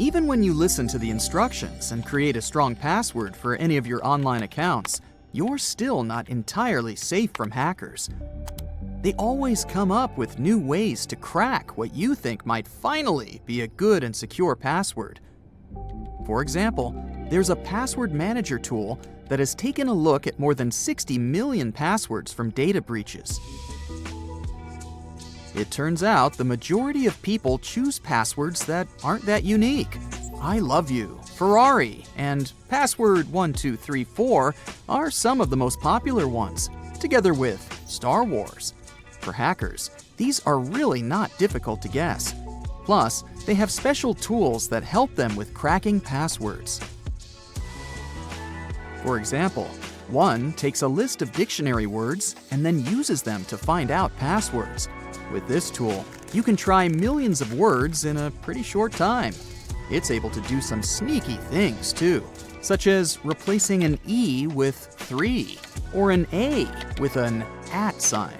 Even when you listen to the instructions and create a strong password for any of your online accounts, you're still not entirely safe from hackers. They always come up with new ways to crack what you think might finally be a good and secure password. For example, there's a password manager tool that has taken a look at more than 60 million passwords from data breaches. It turns out the majority of people choose passwords that aren't that unique. I love you, Ferrari, and password 1234 are some of the most popular ones, together with Star Wars. For hackers, these are really not difficult to guess. Plus, they have special tools that help them with cracking passwords. For example, one takes a list of dictionary words and then uses them to find out passwords. With this tool, you can try millions of words in a pretty short time. It's able to do some sneaky things too, such as replacing an E with 3 or an A with an @ sign.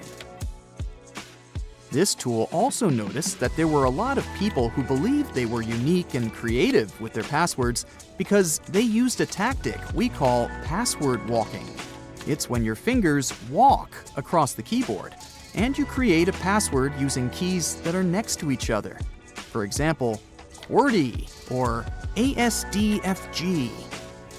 This tool also noticed that there were a lot of people who believed they were unique and creative with their passwords because they used a tactic we call password walking. It's when your fingers walk across the keyboard, and you create a password using keys that are next to each other. For example, QWERTY or ASDFG.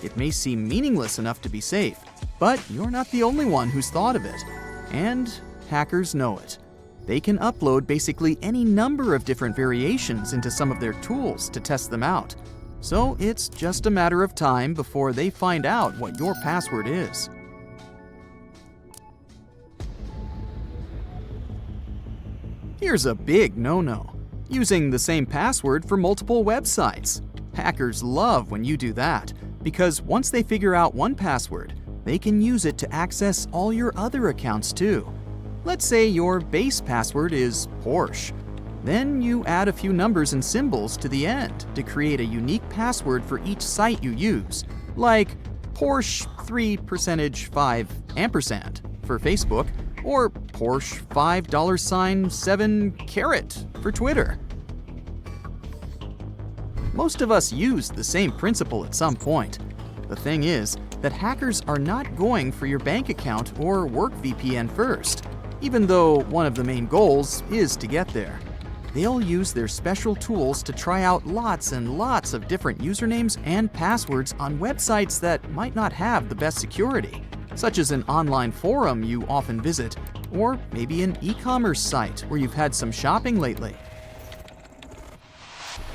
It may seem meaningless enough to be safe, but you're not the only one who's thought of it. And hackers know it. They can upload basically any number of different variations into some of their tools to test them out. So it's just a matter of time before they find out what your password is. Here's a big no-no: using the same password for multiple websites. Hackers love when you do that, because once they figure out one password, they can use it to access all your other accounts too. Let's say your base password is Porsche. Then you add a few numbers and symbols to the end to create a unique password for each site you use, like Porsche 3%5% for Facebook, or Porsche $5.7 for Twitter. Most of us use the same principle at some point. The thing is that hackers are not going for your bank account or work VPN first, even though one of the main goals is to get there. They'll use their special tools to try out lots and lots of different usernames and passwords on websites that might not have the best security, such as an online forum you often visit, or maybe an e-commerce site where you've had some shopping lately.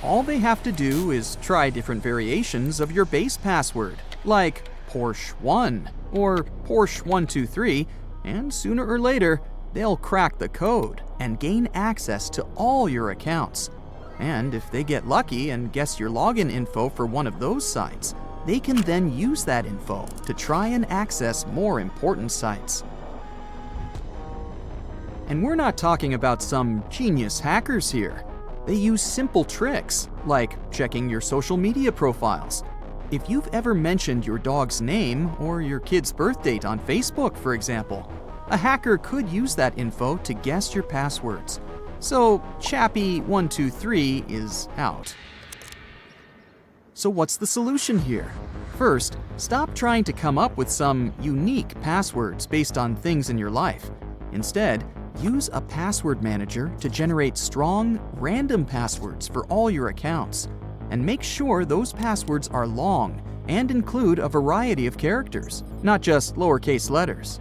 All they have to do is try different variations of your base password, like Porsche 1 or Porsche 123, and sooner or later, they'll crack the code and gain access to all your accounts. And if they get lucky and guess your login info for one of those sites, they can then use that info to try and access more important sites. And we're not talking about some genius hackers here. They use simple tricks, like checking your social media profiles. If you've ever mentioned your dog's name or your kid's birth date on Facebook, for example, a hacker could use that info to guess your passwords. So Chappie123 is out. So what's the solution here? First, stop trying to come up with some unique passwords based on things in your life. Instead, use a password manager to generate strong, random passwords for all your accounts. And make sure those passwords are long and include a variety of characters, not just lowercase letters.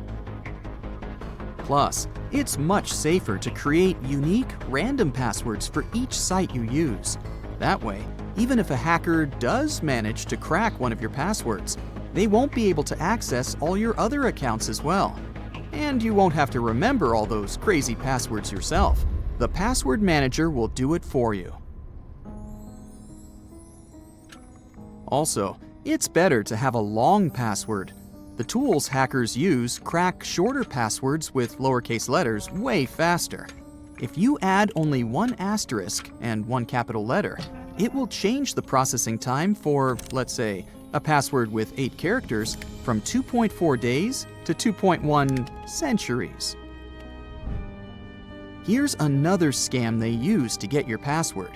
Plus, it's much safer to create unique, random passwords for each site you use. That way, even if a hacker does manage to crack one of your passwords, they won't be able to access all your other accounts as well. And you won't have to remember all those crazy passwords yourself. The password manager will do it for you. Also, it's better to have a long password. The tools hackers use crack shorter passwords with lowercase letters way faster. If you add only one asterisk and one capital letter, it will change the processing time for, let's say, a password with 8 characters from 2.4 days to 2.1 centuries. Here's another scam they use to get your password.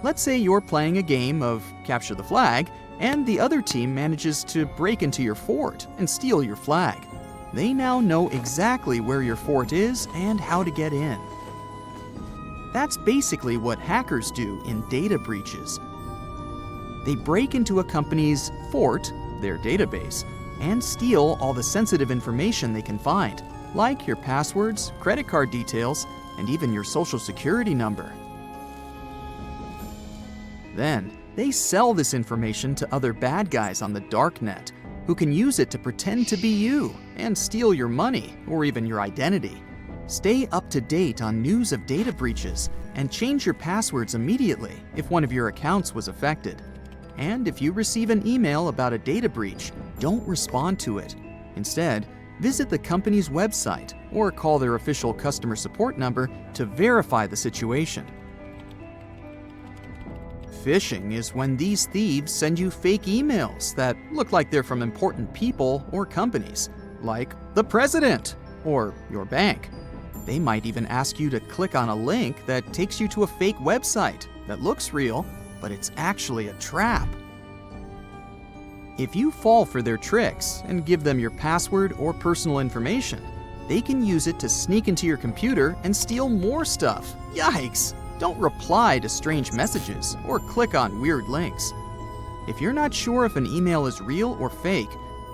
Let's say you're playing a game of capture the flag, and the other team manages to break into your fort and steal your flag. They now know exactly where your fort is and how to get in. That's basically what hackers do in data breaches. They break into a company's fort, their database, and steal all the sensitive information they can find, like your passwords, credit card details, and even your social security number. Then, they sell this information to other bad guys on the darknet, who can use it to pretend to be you and steal your money or even your identity. Stay up to date on news of data breaches and change your passwords immediately if one of your accounts was affected. And if you receive an email about a data breach, don't respond to it. Instead, visit the company's website or call their official customer support number to verify the situation. Phishing is when these thieves send you fake emails that look like they're from important people or companies, like the president or your bank. They might even ask you to click on a link that takes you to a fake website that looks real, but it's actually a trap. If you fall for their tricks and give them your password or personal information, they can use it to sneak into your computer and steal more stuff. Yikes! Don't reply to strange messages or click on weird links. If you're not sure if an email is real or fake,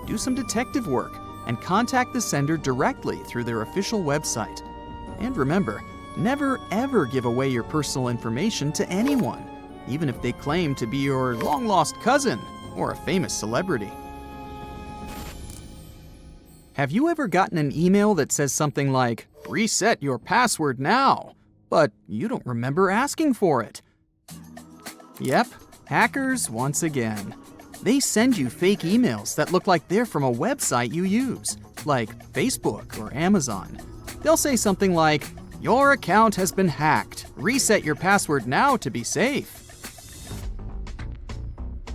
do some detective work and contact the sender directly through their official website. And remember, never ever give away your personal information to anyone, even if they claim to be your long-lost cousin or a famous celebrity. Have you ever gotten an email that says something like, "Reset your password now," but you don't remember asking for it? Yep, hackers once again. They send you fake emails that look like they're from a website you use, like Facebook or Amazon. They'll say something like, "Your account has been hacked. Reset your password now to be safe."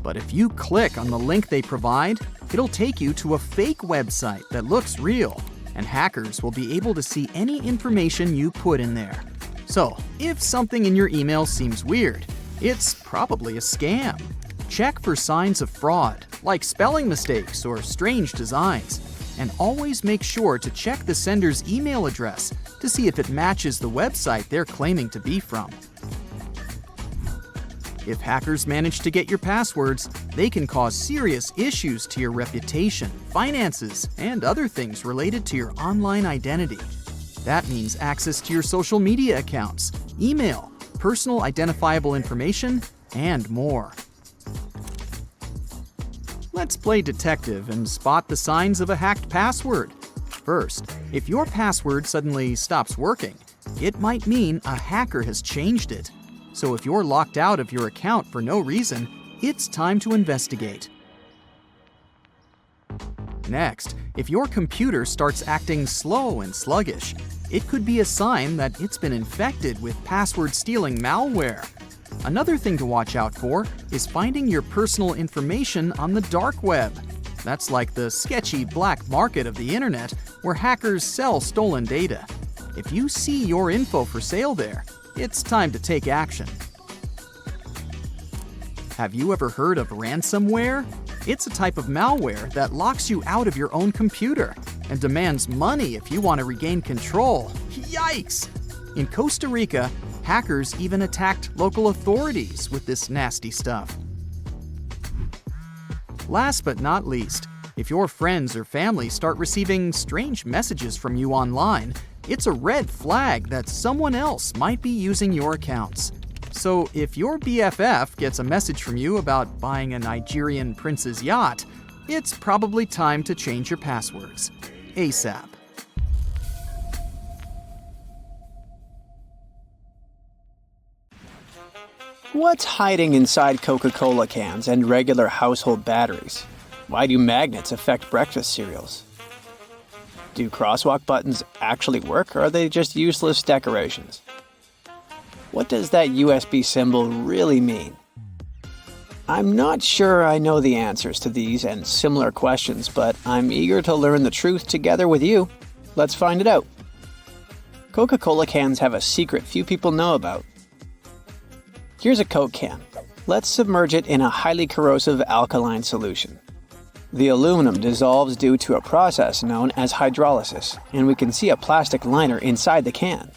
But if you click on the link they provide, it'll take you to a fake website that looks real, and hackers will be able to see any information you put in there. So, if something in your email seems weird, it's probably a scam. Check for signs of fraud, like spelling mistakes or strange designs, and always make sure to check the sender's email address to see if it matches the website they're claiming to be from. If hackers manage to get your passwords, they can cause serious issues to your reputation, finances, and other things related to your online identity. That means access to your social media accounts, email, personal identifiable information, and more. Let's play detective and spot the signs of a hacked password. First, if your password suddenly stops working, it might mean a hacker has changed it. So if you're locked out of your account for no reason, it's time to investigate. Next, if your computer starts acting slow and sluggish, it could be a sign that it's been infected with password-stealing malware. Another thing to watch out for is finding your personal information on the dark web. That's like the sketchy black market of the internet where hackers sell stolen data. If you see your info for sale there, it's time to take action. Have you ever heard of ransomware? It's a type of malware that locks you out of your own computer and demands money if you want to regain control. Yikes! In Costa Rica, hackers even attacked local authorities with this nasty stuff. Last but not least, if your friends or family start receiving strange messages from you online, it's a red flag that someone else might be using your accounts. So if your BFF gets a message from you about buying a Nigerian prince's yacht, it's probably time to change your passwords ASAP. What's hiding inside Coca-Cola cans and regular household batteries? Why do magnets affect breakfast cereals? Do crosswalk buttons actually work, or are they just useless decorations? What does that USB symbol really mean? I'm not sure I know the answers to these and similar questions, but I'm eager to learn the truth together with you. Let's find it out. Coca-Cola cans have a secret few people know about. Here's a Coke can. Let's submerge it in a highly corrosive alkaline solution. The aluminum dissolves due to a process known as hydrolysis, and we can see a plastic liner inside the can.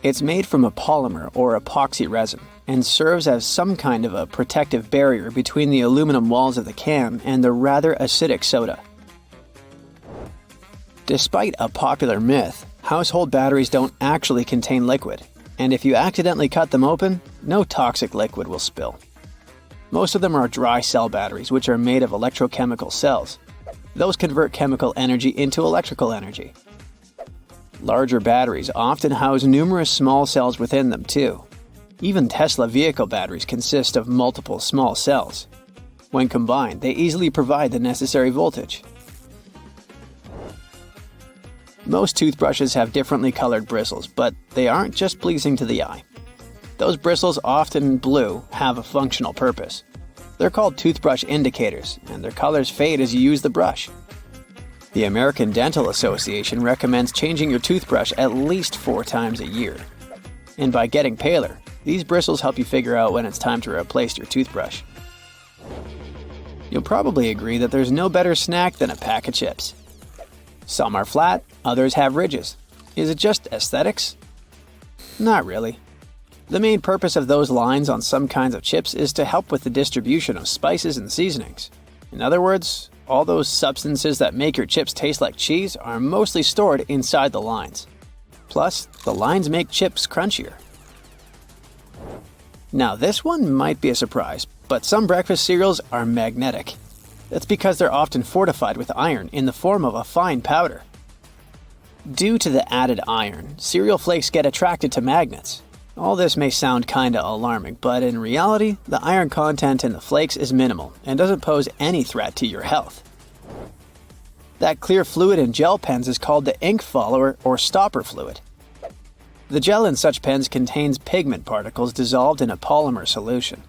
It's made from a polymer or epoxy resin and serves as some kind of a protective barrier between the aluminum walls of the can and the rather acidic soda. Despite a popular myth, household batteries don't actually contain liquid, and if you accidentally cut them open, no toxic liquid will spill. Most of them are dry cell batteries, which are made of electrochemical cells. Those convert chemical energy into electrical energy. Larger batteries often house numerous small cells within them too. Even Tesla vehicle batteries consist of multiple small cells. When combined, they easily provide the necessary voltage. Most toothbrushes have differently colored bristles, but they aren't just pleasing to the eye. Those bristles, often blue, have a functional purpose. They're called toothbrush indicators, and their colors fade as you use the brush. The American Dental Association recommends changing your toothbrush at least 4 times a year. And by getting paler, these bristles help you figure out when it's time to replace your toothbrush. You'll probably agree that there's no better snack than a pack of chips. Some are flat, others have ridges. Is it just aesthetics? Not really. The main purpose of those lines on some kinds of chips is to help with the distribution of spices and seasonings. In other words, all those substances that make your chips taste like cheese are mostly stored inside the lines. Plus, the lines make chips crunchier. Now this one might be a surprise, but some breakfast cereals are magnetic. That's because they're often fortified with iron in the form of a fine powder. Due to the added iron, cereal flakes get attracted to magnets. All this may sound kinda alarming, but in reality, the iron content in the flakes is minimal and doesn't pose any threat to your health. That clear fluid in gel pens is called the ink follower or stopper fluid. The gel in such pens contains pigment particles dissolved in a polymer solution.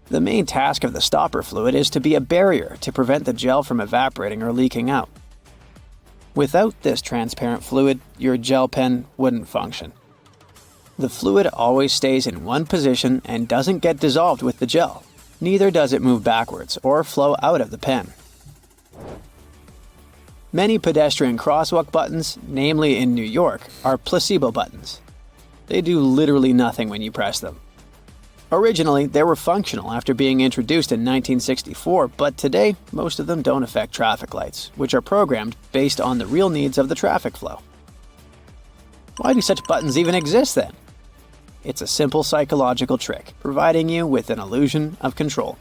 The main task of the stopper fluid is to be a barrier to prevent the gel from evaporating or leaking out. Without this transparent fluid, your gel pen wouldn't function. The fluid always stays in one position and doesn't get dissolved with the gel. Neither does it move backwards or flow out of the pen. Many pedestrian crosswalk buttons, namely in New York, are placebo buttons. They do literally nothing when you press them. Originally, they were functional after being introduced in 1964, but today, most of them don't affect traffic lights, which are programmed based on the real needs of the traffic flow. Why do such buttons even exist then? It's a simple psychological trick, providing you with an illusion of control.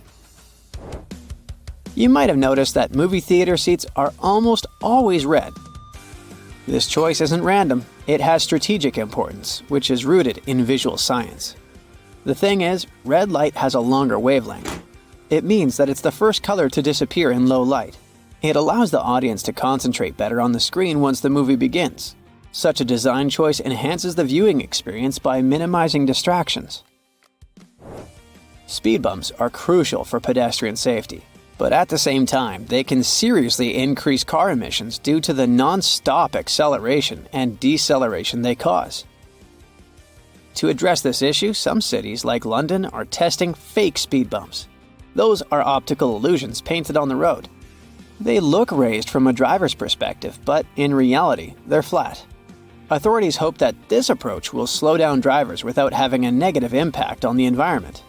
You might have noticed that movie theater seats are almost always red. This choice isn't random, it has strategic importance, which is rooted in visual science. The thing is, red light has a longer wavelength. It means that it's the first color to disappear in low light. It allows the audience to concentrate better on the screen once the movie begins. Such a design choice enhances the viewing experience by minimizing distractions. Speed bumps are crucial for pedestrian safety, but at the same time, they can seriously increase car emissions due to the non-stop acceleration and deceleration they cause. To address this issue, some cities, like London, are testing fake speed bumps. Those are optical illusions painted on the road. They look raised from a driver's perspective, but in reality, they're flat. Authorities hope that this approach will slow down drivers without having a negative impact on the environment.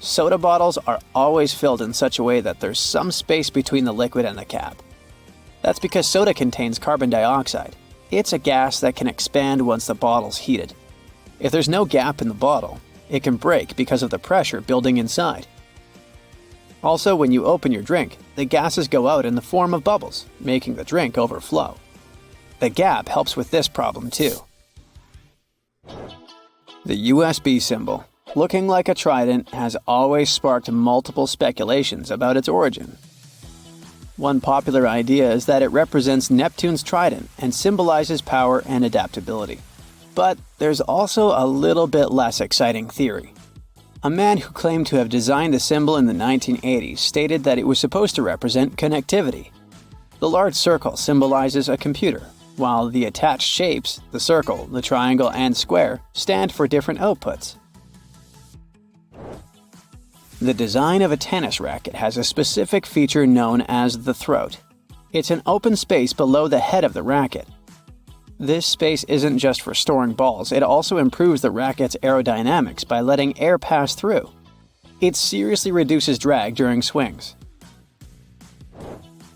Soda bottles are always filled in such a way that there's some space between the liquid and the cap. That's because soda contains carbon dioxide. It's a gas that can expand once the bottle's heated. If there's no gap in the bottle, it can break because of the pressure building inside. Also, when you open your drink, the gases go out in the form of bubbles, making the drink overflow. The gap helps with this problem too. The USB symbol, looking like a trident, has always sparked multiple speculations about its origin. One popular idea is that it represents Neptune's trident and symbolizes power and adaptability. But there's also a little bit less exciting theory. A man who claimed to have designed the symbol in the 1980s stated that it was supposed to represent connectivity. The large circle symbolizes a computer, while the attached shapes, the circle, the triangle, and square, stand for different outputs. The design of a tennis racket has a specific feature known as the throat. It's an open space below the head of the racket. This space isn't just for storing balls, it also improves the racket's aerodynamics by letting air pass through. It seriously reduces drag during swings.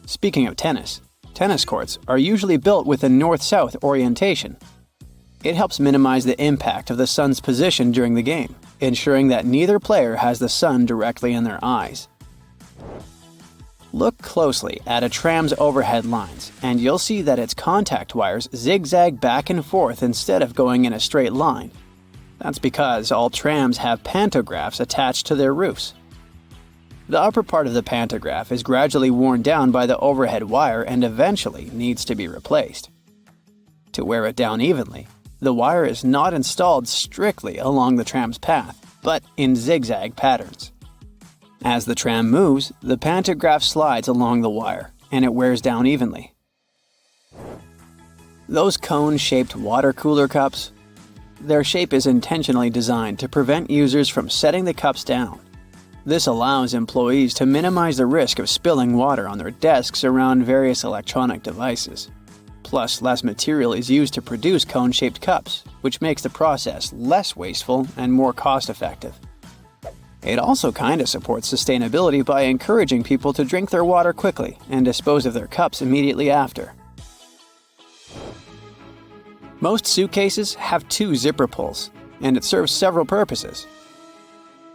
Speaking of tennis courts are usually built with a north-south orientation. It helps minimize the impact of the sun's position during the game, ensuring that neither player has the sun directly in their eyes. Look closely at a tram's overhead lines, and you'll see that its contact wires zigzag back and forth instead of going in a straight line. That's because all trams have pantographs attached to their roofs. The upper part of the pantograph is gradually worn down by the overhead wire and eventually needs to be replaced. To wear it down evenly, the wire is not installed strictly along the tram's path, but in zigzag patterns. As the tram moves, the pantograph slides along the wire, and it wears down evenly. Those cone-shaped water cooler cups? Their shape is intentionally designed to prevent users from setting the cups down. This allows employees to minimize the risk of spilling water on their desks around various electronic devices. Plus, less material is used to produce cone-shaped cups, which makes the process less wasteful and more cost-effective. It also kinda supports sustainability by encouraging people to drink their water quickly and dispose of their cups immediately after. Most suitcases have 2 zipper pulls, and it serves several purposes.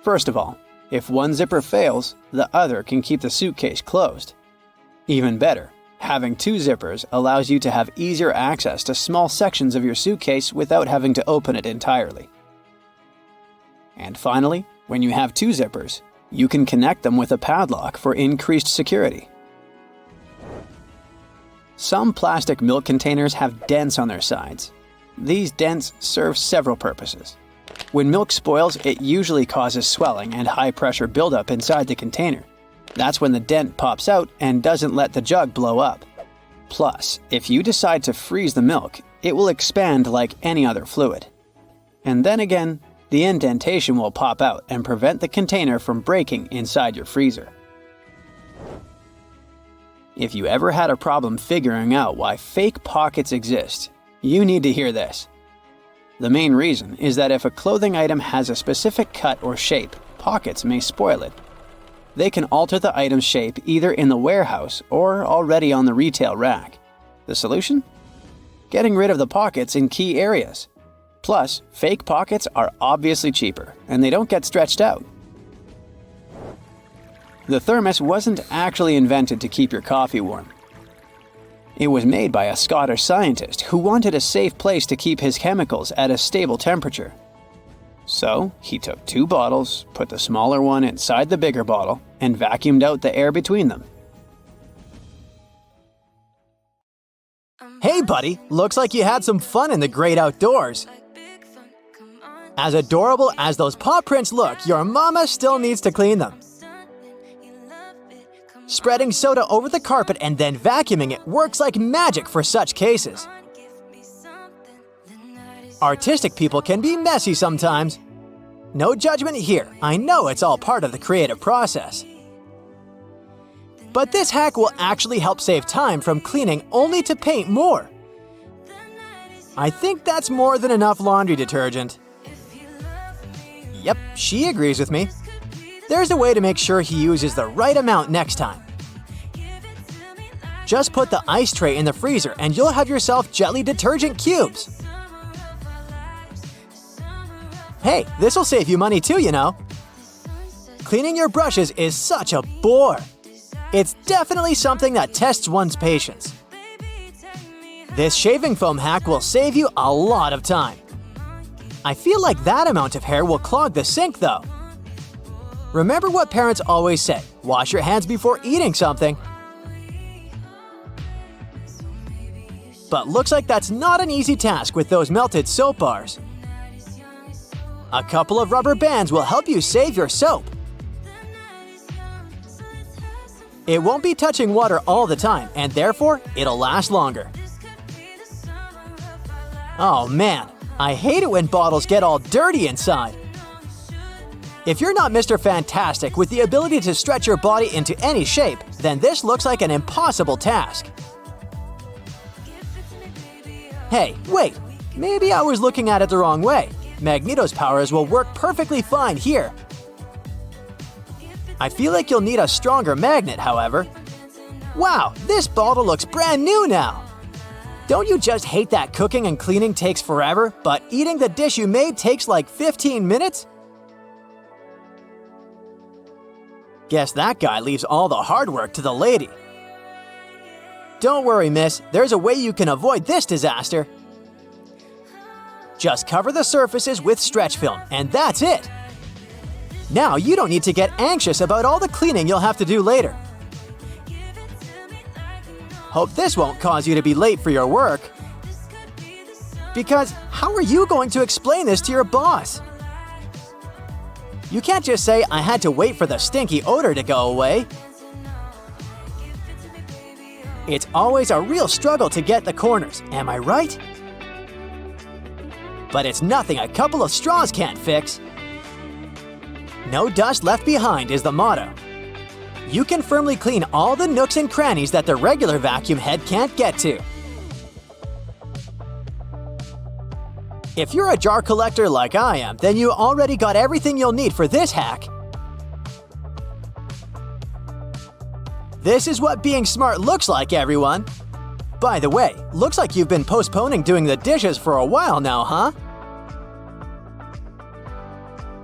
First of all, if one zipper fails, the other can keep the suitcase closed. Even better, having 2 zippers allows you to have easier access to small sections of your suitcase without having to open it entirely. And finally, when you have 2 zippers, you can connect them with a padlock for increased security. Some plastic milk containers have dents on their sides. These dents serve several purposes. When milk spoils, it usually causes swelling and high-pressure buildup inside the container. That's when the dent pops out and doesn't let the jug blow up. Plus, if you decide to freeze the milk, it will expand like any other fluid. And then again, the indentation will pop out and prevent the container from breaking inside your freezer. If you ever had a problem figuring out why fake pockets exist, you need to hear this. The main reason is that if a clothing item has a specific cut or shape, pockets may spoil it. They can alter the item's shape either in the warehouse or already on the retail rack. The solution? Getting rid of the pockets in key areas. Plus, fake pockets are obviously cheaper, and they don't get stretched out. The thermos wasn't actually invented to keep your coffee warm. It was made by a Scottish scientist who wanted a safe place to keep his chemicals at a stable temperature. So, he took 2 bottles, put the smaller one inside the bigger bottle, and vacuumed out the air between them. Hey buddy, looks like you had some fun in the great outdoors. As adorable as those paw prints look, your mama still needs to clean them. Spreading soda over the carpet and then vacuuming it works like magic for such cases. Artistic people can be messy sometimes. No judgment here, I know it's all part of the creative process. But this hack will actually help save time from cleaning only to paint more. I think that's more than enough laundry detergent. Yep, she agrees with me. There's a way to make sure he uses the right amount next time. Just put the ice tray in the freezer and you'll have yourself jelly detergent cubes. Hey, this'll save you money too, you know. Cleaning your brushes is such a bore. It's definitely something that tests one's patience. This shaving foam hack will save you a lot of time. I feel like that amount of hair will clog the sink though. Remember what parents always say, wash your hands before eating something. But looks like that's not an easy task with those melted soap bars. A couple of rubber bands will help you save your soap. It won't be touching water all the time, and therefore, it'll last longer. Oh man, I hate it when bottles get all dirty inside. If you're not Mr. Fantastic with the ability to stretch your body into any shape, then this looks like an impossible task. Hey, wait, maybe I was looking at it the wrong way. Magneto's powers will work perfectly fine here. I feel like you'll need a stronger magnet, however. Wow, this bottle looks brand new now! Don't you just hate that cooking and cleaning takes forever, but eating the dish you made takes like 15 minutes? Guess that guy leaves all the hard work to the lady. Don't worry, miss, there's a way you can avoid this disaster. Just cover the surfaces with stretch film, and that's it! Now you don't need to get anxious about all the cleaning you'll have to do later. Hope this won't cause you to be late for your work. Because how are you going to explain this to your boss? You can't just say, I had to wait for the stinky odor to go away. It's always a real struggle to get the corners, am I right? But it's nothing a couple of straws can't fix. No dust left behind is the motto. You can firmly clean all the nooks and crannies that the regular vacuum head can't get to. If you're a jar collector like I am, then you already got everything you'll need for this hack. This is what being smart looks like, everyone. By the way, looks like you've been postponing doing the dishes for a while now, huh?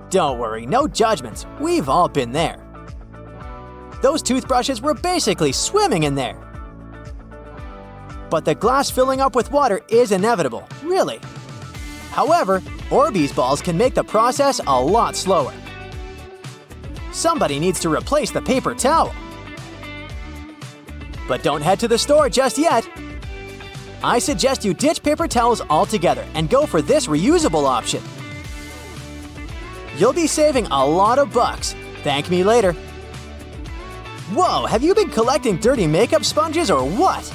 Don't worry, no judgments. We've all been there. Those toothbrushes were basically swimming in there. But the glass filling up with water is inevitable, really. However, Orbeez balls can make the process a lot slower. Somebody needs to replace the paper towel. But don't head to the store just yet. I suggest you ditch paper towels altogether and go for this reusable option. You'll be saving a lot of bucks. Thank me later. Whoa, have you been collecting dirty makeup sponges or what?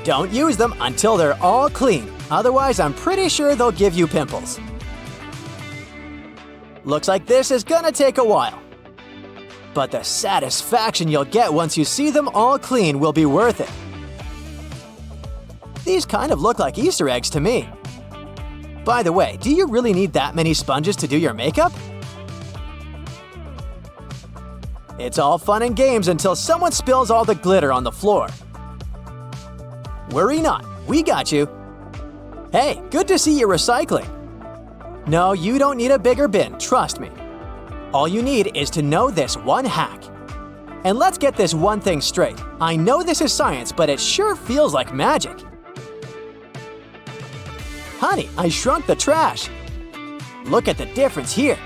Don't use them until they're all clean, otherwise I'm pretty sure they'll give you pimples. Looks like this is gonna take a while. But the satisfaction you'll get once you see them all clean will be worth it. These kind of look like Easter eggs to me. By the way, do you really need that many sponges to do your makeup? It's all fun and games until someone spills all the glitter on the floor. Worry not, we got you. Hey, good to see you recycling. No, you don't need a bigger bin, trust me. All you need is to know this one hack. And let's get this one thing straight. I know this is science, but it sure feels like magic. Honey, I shrunk the trash. Look at the difference here.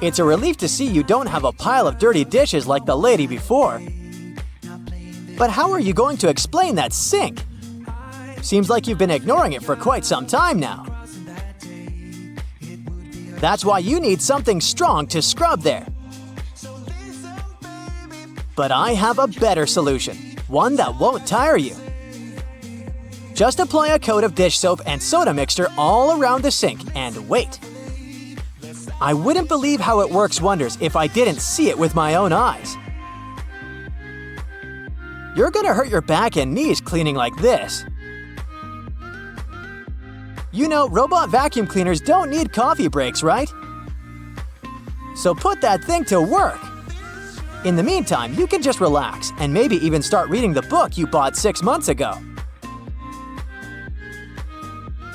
It's a relief to see you don't have a pile of dirty dishes like the lady before. But how are you going to explain that sink? Seems like you've been ignoring it for quite some time now. That's why you need something strong to scrub there. But I have a better solution, one that won't tire you. Just apply a coat of dish soap and soda mixture all around the sink and wait. I wouldn't believe how it works wonders if I didn't see it with my own eyes. You're gonna hurt your back and knees cleaning like this. You know, robot vacuum cleaners don't need coffee breaks, right? So put that thing to work. In the meantime, you can just relax and maybe even start reading the book you bought 6 months ago.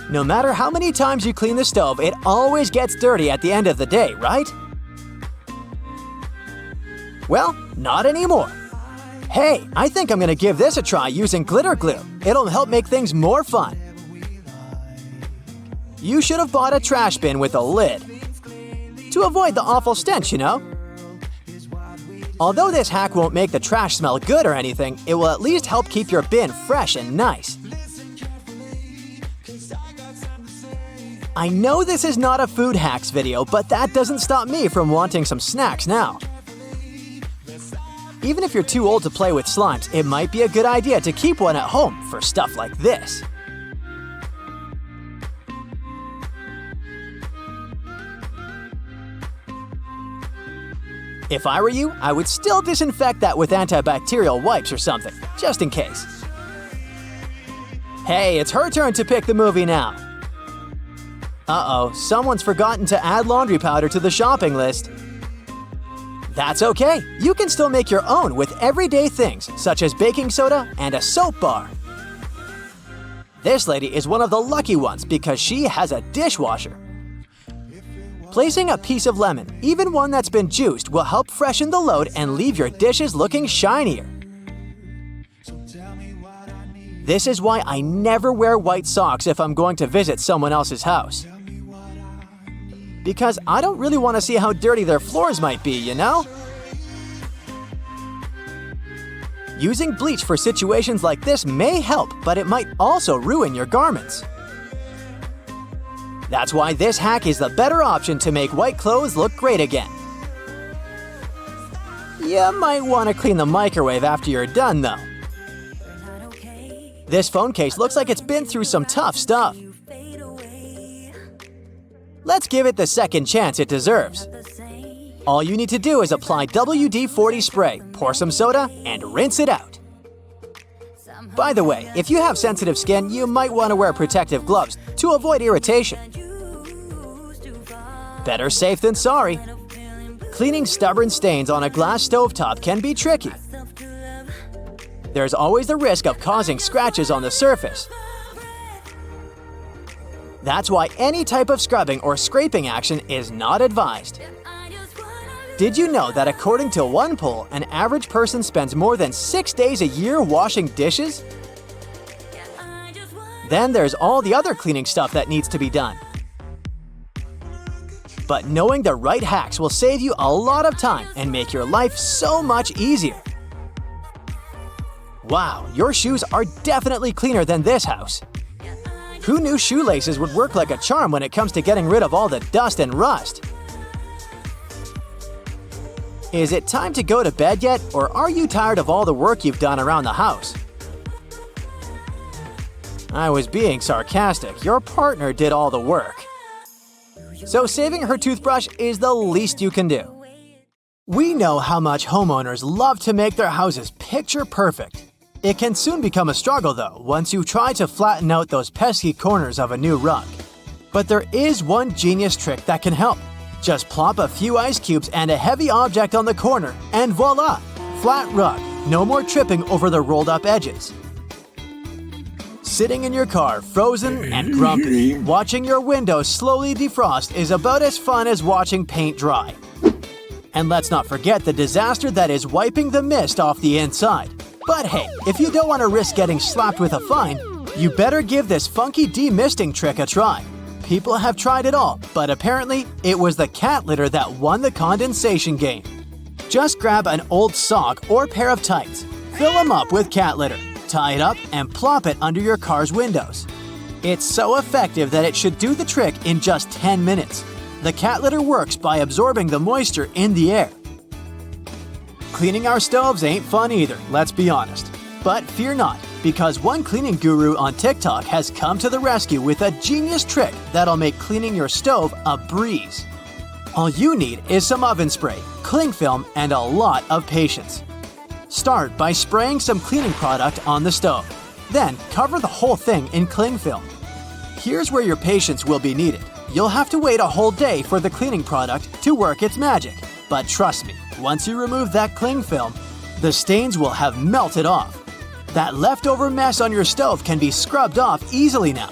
No matter how many times you clean the stove, it always gets dirty at the end of the day, right? Well, not anymore. Hey, I think I'm gonna give this a try using glitter glue. It'll help make things more fun. You should have bought a trash bin with a lid. To avoid the awful stench, you know? Although this hack won't make the trash smell good or anything, it will at least help keep your bin fresh and nice. I know this is not a food hacks video, but that doesn't stop me from wanting some snacks now. Even if you're too old to play with slimes, it might be a good idea to keep one at home for stuff like this. If I were you, I would still disinfect that with antibacterial wipes or something, just in case. Hey, it's her turn to pick the movie now. Uh-oh, someone's forgotten to add laundry powder to the shopping list. That's okay, you can still make your own with everyday things such as baking soda and a soap bar. This lady is one of the lucky ones because she has a dishwasher. Placing a piece of lemon, even one that's been juiced, will help freshen the load and leave your dishes looking shinier. This is why I never wear white socks if I'm going to visit someone else's house. Because I don't really want to see how dirty their floors might be, you know? Using bleach for situations like this may help, but it might also ruin your garments. That's why this hack is the better option to make white clothes look great again. You might want to clean the microwave after you're done, though. This phone case looks like it's been through some tough stuff. Let's give it the second chance it deserves. All you need to do is apply WD-40 spray, pour some soda, and rinse it out. By the way, if you have sensitive skin, you might want to wear protective gloves to avoid irritation. Better safe than sorry. Cleaning stubborn stains on a glass stovetop can be tricky. There's always the risk of causing scratches on the surface. That's why any type of scrubbing or scraping action is not advised. Did you know that according to one poll, an average person spends more than 6 days a year washing dishes? Then there's all the other cleaning stuff that needs to be done. But knowing the right hacks will save you a lot of time and make your life so much easier. Wow, your shoes are definitely cleaner than this house. Who knew shoelaces would work like a charm when it comes to getting rid of all the dust and rust? Is it time to go to bed yet, or are you tired of all the work you've done around the house? I was being sarcastic. Your partner did all the work. So saving her toothbrush is the least you can do. We know how much homeowners love to make their houses picture perfect. It can soon become a struggle though, once you try to flatten out those pesky corners of a new rug. But there is one genius trick that can help. Just plop a few ice cubes and a heavy object on the corner, and voila! Flat rug, no more tripping over the rolled up edges. Sitting in your car, frozen and grumpy, watching your windows slowly defrost is about as fun as watching paint dry. And let's not forget the disaster that is wiping the mist off the inside. But hey, if you don't want to risk getting slapped with a fine, you better give this funky demisting trick a try. People have tried it all, but apparently it was the cat litter that won the condensation game. Just grab an old sock or pair of tights, fill them up with cat litter, tie it up, and plop it under your car's windows. It's so effective that it should do the trick in just 10 minutes. The cat litter works by absorbing the moisture in the air. Cleaning our stoves ain't fun either, let's be honest. But fear not, because one cleaning guru on TikTok has come to the rescue with a genius trick that'll make cleaning your stove a breeze. All you need is some oven spray, cling film, and a lot of patience. Start by spraying some cleaning product on the stove. Then cover the whole thing in cling film. Here's where your patience will be needed. You'll have to wait a whole day for the cleaning product to work its magic. But trust me, once you remove that cling film, the stains will have melted off. That leftover mess on your stove can be scrubbed off easily now.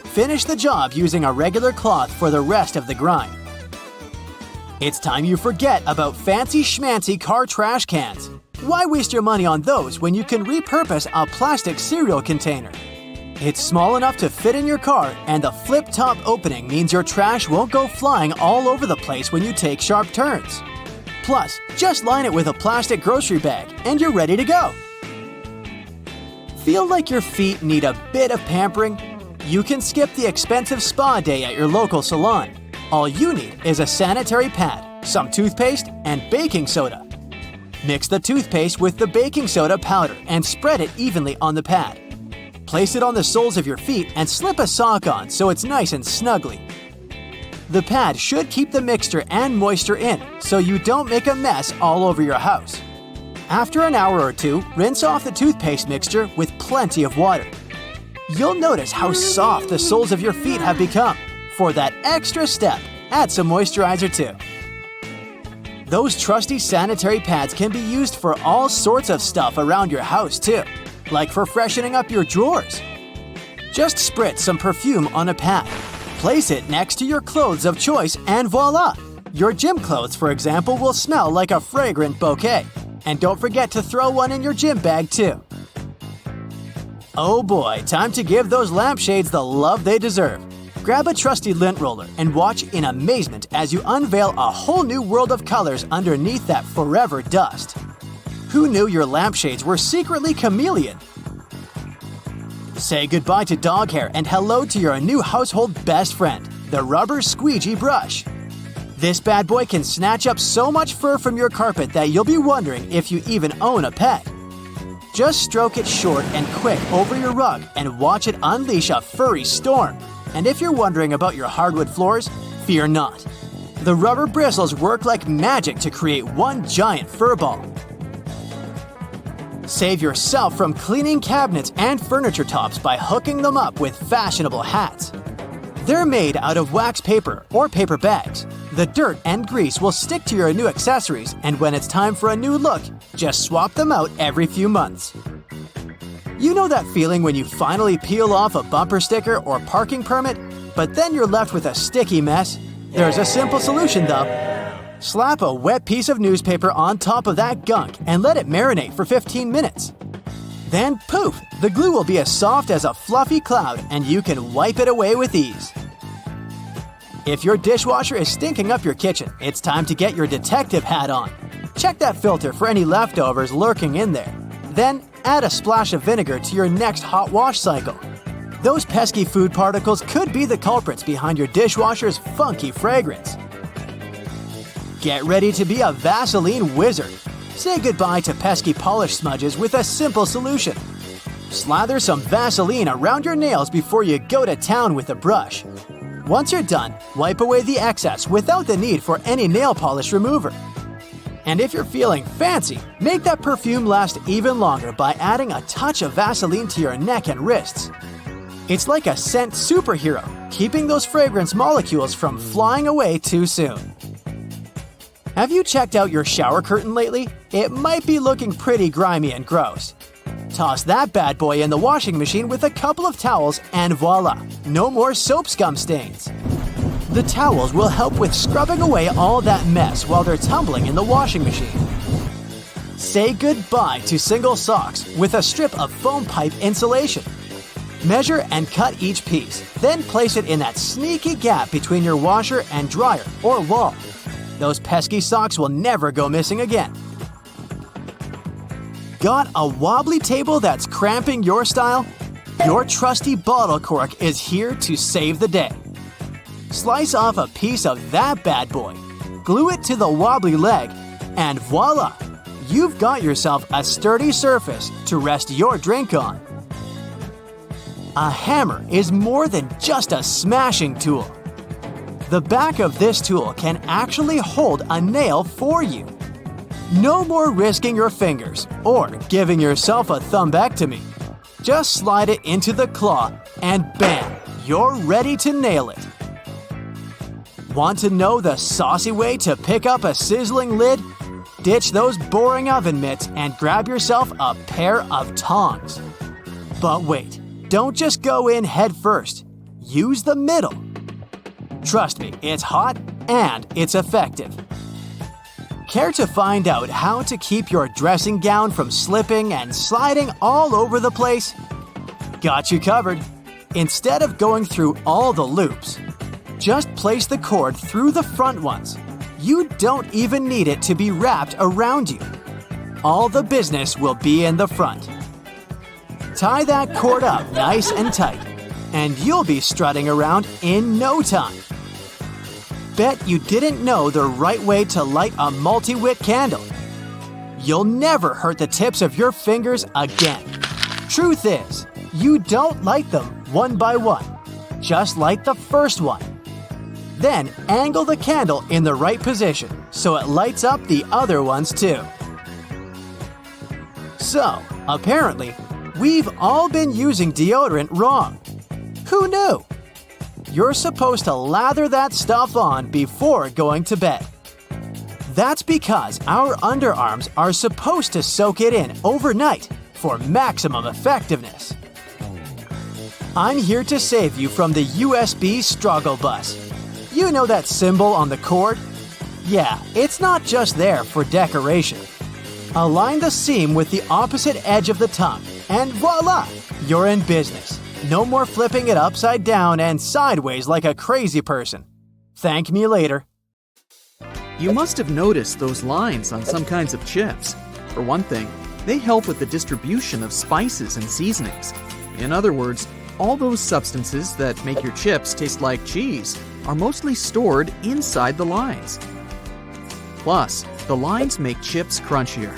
Finish the job using a regular cloth for the rest of the grind. It's time you forget about fancy schmancy car trash cans. Why waste your money on those when you can repurpose a plastic cereal container? It's small enough to fit in your car, and the flip-top opening means your trash won't go flying all over the place when you take sharp turns. Plus, just line it with a plastic grocery bag, and you're ready to go. Feel like your feet need a bit of pampering? You can skip the expensive spa day at your local salon. All you need is a sanitary pad, some toothpaste, and baking soda. Mix the toothpaste with the baking soda powder and spread it evenly on the pad. Place it on the soles of your feet and slip a sock on so it's nice and snuggly. The pad should keep the mixture and moisture in so you don't make a mess all over your house. After an hour or two, rinse off the toothpaste mixture with plenty of water. You'll notice how soft the soles of your feet have become. For that extra step, add some moisturizer too. Those trusty sanitary pads can be used for all sorts of stuff around your house too, like for freshening up your drawers. Just spritz some perfume on a pad. Place it next to your clothes of choice and voila! Your gym clothes, for example, will smell like a fragrant bouquet. And don't forget to throw one in your gym bag too. Oh boy, time to give those lampshades the love they deserve. Grab a trusty lint roller and watch in amazement as you unveil a whole new world of colors underneath that forever dust. Who knew your lampshades were secretly chameleon? Say goodbye to dog hair and hello to your new household best friend, the rubber squeegee brush. This bad boy can snatch up so much fur from your carpet that you'll be wondering if you even own a pet. Just stroke it short and quick over your rug and watch it unleash a furry storm. And if you're wondering about your hardwood floors, fear not. The rubber bristles work like magic to create one giant fur ball. Save yourself from cleaning cabinets and furniture tops by hooking them up with fashionable hats. They're made out of wax paper or paper bags. The dirt and grease will stick to your new accessories, and when it's time for a new look, just swap them out every few months. You know that feeling when you finally peel off a bumper sticker or parking permit, but then you're left with a sticky mess? There's a simple solution though. Slap a wet piece of newspaper on top of that gunk and let it marinate for 15 minutes. Then poof, the glue will be as soft as a fluffy cloud and you can wipe it away with ease. If your dishwasher is stinking up your kitchen, it's time to get your detective hat on. Check that filter for any leftovers lurking in there. Then add a splash of vinegar to your next hot wash cycle. Those pesky food particles could be the culprits behind your dishwasher's funky fragrance. Get ready to be a Vaseline wizard. Say goodbye to pesky polish smudges with a simple solution. Slather some Vaseline around your nails before you go to town with a brush. Once you're done, wipe away the excess without the need for any nail polish remover. And if you're feeling fancy, make that perfume last even longer by adding a touch of Vaseline to your neck and wrists. It's like a scent superhero, keeping those fragrance molecules from flying away too soon. Have you checked out your shower curtain lately? It might be looking pretty grimy and gross. Toss that bad boy in the washing machine with a couple of towels and voila, no more soap scum stains. The towels will help with scrubbing away all that mess while they're tumbling in the washing machine. Say goodbye to single socks with a strip of foam pipe insulation. Measure and cut each piece, then place it in that sneaky gap between your washer and dryer or wall. Those pesky socks will never go missing again. Got a wobbly table that's cramping your style? Your trusty bottle cork is here to save the day. Slice off a piece of that bad boy, glue it to the wobbly leg, and voila! You've got yourself a sturdy surface to rest your drink on. A hammer is more than just a smashing tool. The back of this tool can actually hold a nail for you. No more risking your fingers or giving yourself a thumbectomy. Just slide it into the claw and bam, you're ready to nail it. Want to know the saucy way to pick up a sizzling lid? Ditch those boring oven mitts and grab yourself a pair of tongs. But wait, don't just go in head first. Use the middle. Trust me, it's hot and it's effective. Care to find out how to keep your dressing gown from slipping and sliding all over the place? Got you covered. Instead of going through all the loops, just place the cord through the front ones. You don't even need it to be wrapped around you. All the business will be in the front. Tie that cord up nice and tight, and you'll be strutting around in no time. Bet you didn't know the right way to light a multi-wick candle. You'll never hurt the tips of your fingers again. Truth is, you don't light them one by one. Just light the first one. Then angle the candle in the right position so it lights up the other ones too. So, apparently, we've all been using deodorant wrong. Who knew? You're supposed to lather that stuff on before going to bed. That's because our underarms are supposed to soak it in overnight for maximum effectiveness. I'm here to save you from the USB struggle bus. You know that symbol on the cord? Yeah, it's not just there for decoration. Align the seam with the opposite edge of the tongue, and voila! You're in business. No more flipping it upside down and sideways like a crazy person. Thank me later. You must have noticed those lines on some kinds of chips. For one thing, they help with the distribution of spices and seasonings. In other words, all those substances that make your chips taste like cheese are mostly stored inside the lines. Plus, the lines make chips crunchier.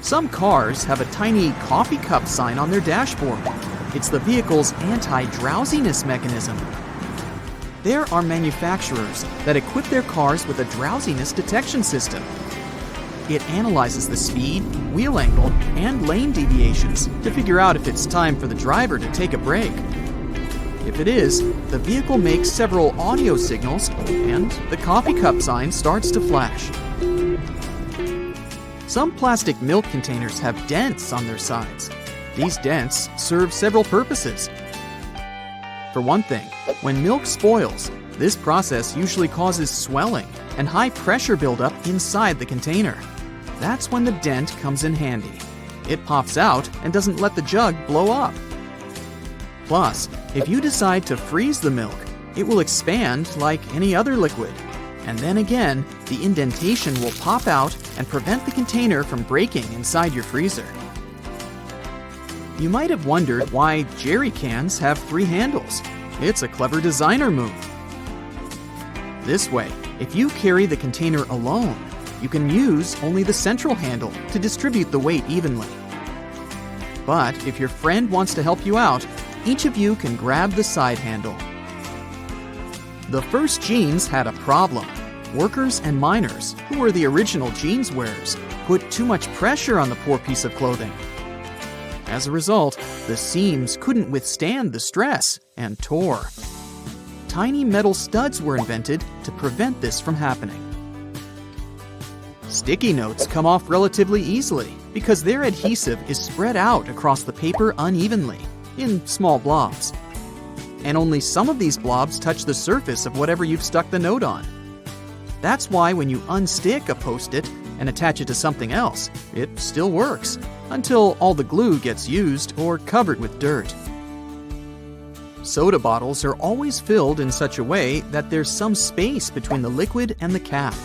Some cars have a tiny coffee cup sign on their dashboard. It's the vehicle's anti-drowsiness mechanism. There are manufacturers that equip their cars with a drowsiness detection system. It analyzes the speed, wheel angle, and lane deviations to figure out if it's time for the driver to take a break. If it is, the vehicle makes several audio signals and the coffee cup sign starts to flash. Some plastic milk containers have dents on their sides. These dents serve several purposes. For one thing, when milk spoils, this process usually causes swelling and high pressure buildup inside the container. That's when the dent comes in handy. It pops out and doesn't let the jug blow up. Plus, if you decide to freeze the milk, it will expand like any other liquid. And then again, the indentation will pop out and prevent the container from breaking inside your freezer. You might have wondered why jerry cans have 3 handles. It's a clever designer move. This way, if you carry the container alone, you can use only the central handle to distribute the weight evenly. But if your friend wants to help you out, each of you can grab the side handle. The first jeans had a problem. Workers and miners, who were the original jeans wearers, put too much pressure on the poor piece of clothing. As a result, the seams couldn't withstand the stress and tore. Tiny metal studs were invented to prevent this from happening. Sticky notes come off relatively easily because their adhesive is spread out across the paper unevenly, in small blobs. And only some of these blobs touch the surface of whatever you've stuck the note on. That's why when you unstick a Post-it and attach it to something else, it still works, until all the glue gets used or covered with dirt. Soda bottles are always filled in such a way that there's some space between the liquid and the cap.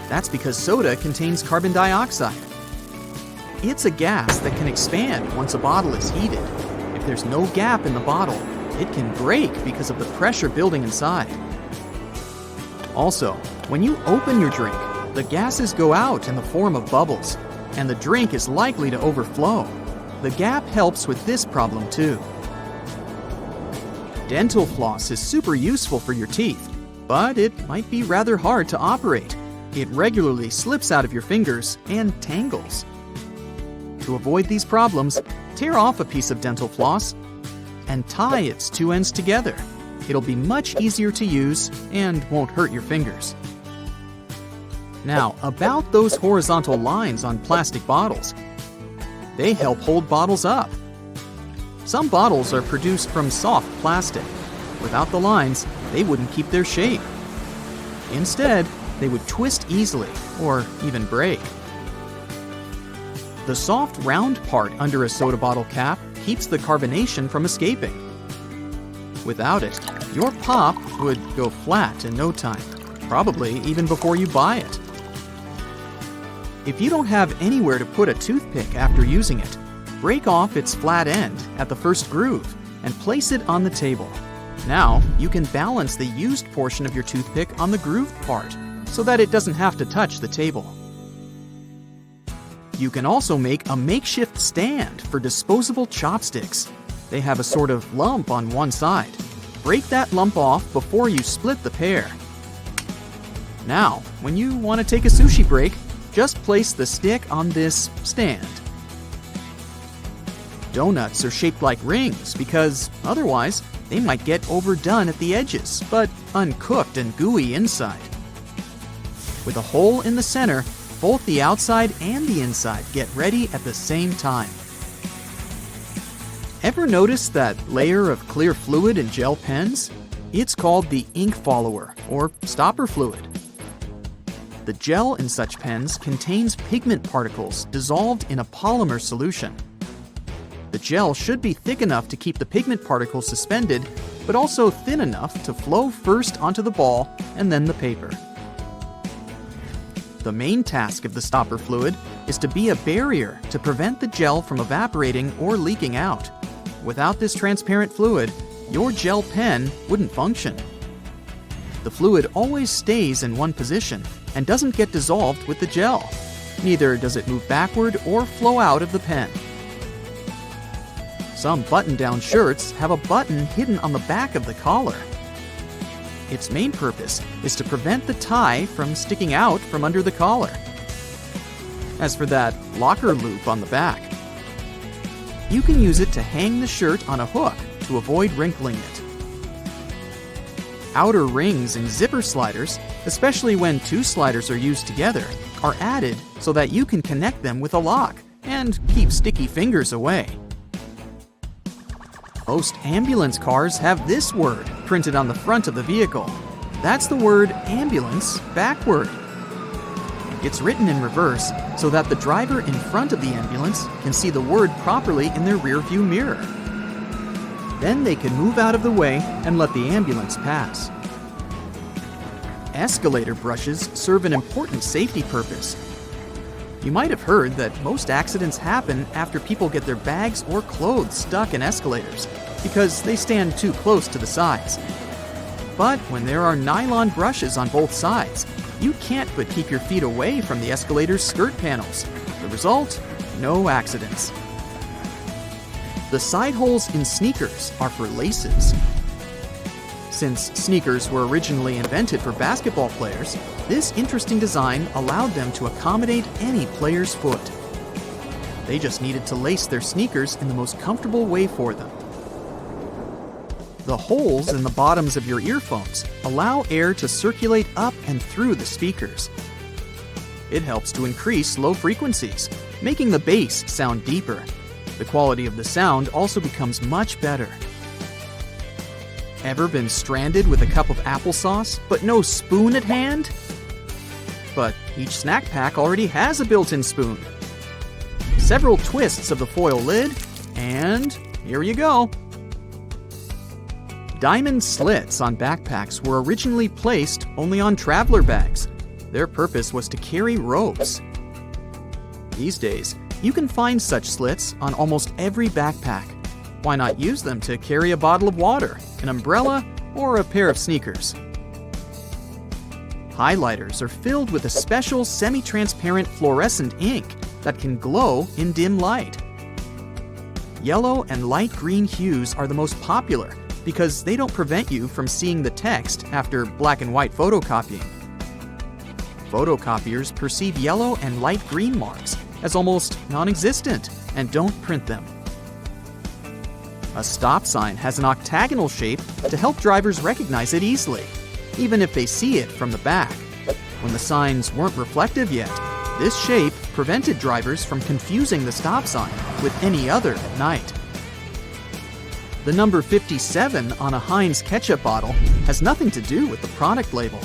That's because soda contains carbon dioxide. It's a gas that can expand once a bottle is heated. If there's no gap in the bottle, it can break because of the pressure building inside. Also, when you open your drink, the gases go out in the form of bubbles, and the drink is likely to overflow. The gap helps with this problem too. Dental floss is super useful for your teeth, but it might be rather hard to operate. It regularly slips out of your fingers and tangles. To avoid these problems, tear off a piece of dental floss and tie its 2 ends together. It'll be much easier to use and won't hurt your fingers. Now, about those horizontal lines on plastic bottles. They help hold bottles up. Some bottles are produced from soft plastic. Without the lines, they wouldn't keep their shape. Instead, they would twist easily or even break. The soft round part under a soda bottle cap keeps the carbonation from escaping. Without it, your pop would go flat in no time, probably even before you buy it. If you don't have anywhere to put a toothpick after using it, break off its flat end at the first groove and place it on the table. Now, you can balance the used portion of your toothpick on the grooved part so that it doesn't have to touch the table. You can also make a makeshift stand for disposable chopsticks. They have a sort of lump on one side. break that lump off before you split the pair. Now, when you want to take a sushi break, just place the stick on this stand. Donuts are shaped like rings because otherwise they might get overdone at the edges, but uncooked and gooey inside. With a hole in the center, both the outside and the inside get ready at the same time. Ever notice that layer of clear fluid in gel pens? It's called the ink follower, or stopper fluid. The gel in such pens contains pigment particles dissolved in a polymer solution. The gel should be thick enough to keep the pigment particles suspended, but also thin enough to flow first onto the ball and then the paper. The main task of the stopper fluid is to be a barrier to prevent the gel from evaporating or leaking out. Without this transparent fluid, your gel pen wouldn't function. The fluid always stays in one position and doesn't get dissolved with the gel. Neither does it move backward or flow out of the pen. Some button-down shirts have a button hidden on the back of the collar. Its main purpose is to prevent the tie from sticking out from under the collar. As for that locker loop on the back, you can use it to hang the shirt on a hook to avoid wrinkling it. Outer rings in zipper sliders, especially when two sliders are used together, are added so that you can connect them with a lock and keep sticky fingers away. Most ambulance cars have this word printed on the front of the vehicle. That's the word ambulance backward. It's written in reverse so that the driver in front of the ambulance can see the word properly in their rearview mirror. Then they can move out of the way and let the ambulance pass. Escalator brushes serve an important safety purpose. You might have heard that most accidents happen after people get their bags or clothes stuck in escalators because they stand too close to the sides. But when there are nylon brushes on both sides, you can't but keep your feet away from the escalator's skirt panels. The result? No accidents. The side holes in sneakers are for laces. Since sneakers were originally invented for basketball players, this interesting design allowed them to accommodate any player's foot. They just needed to lace their sneakers in the most comfortable way for them. The holes in the bottoms of your earphones allow air to circulate up and through the speakers. It helps to increase low frequencies, making the bass sound deeper. The quality of the sound also becomes much better. Ever been stranded with a cup of applesauce, but no spoon at hand? But each snack pack already has a built-in spoon. Several twists of the foil lid, and here you go. Diamond slits on backpacks were originally placed only on traveler bags. Their purpose was to carry ropes. These days, you can find such slits on almost every backpack. Why not use them to carry a bottle of water, an umbrella, or a pair of sneakers? Highlighters are filled with a special semi-transparent fluorescent ink that can glow in dim light. Yellow and light green hues are the most popular because they don't prevent you from seeing the text after black and white photocopying. Photocopiers perceive yellow and light green marks as almost non-existent and don't print them. A stop sign has an octagonal shape to help drivers recognize it easily, even if they see it from the back. When the signs weren't reflective yet, this shape prevented drivers from confusing the stop sign with any other at night. The number 57 on a Heinz ketchup bottle has nothing to do with the product label.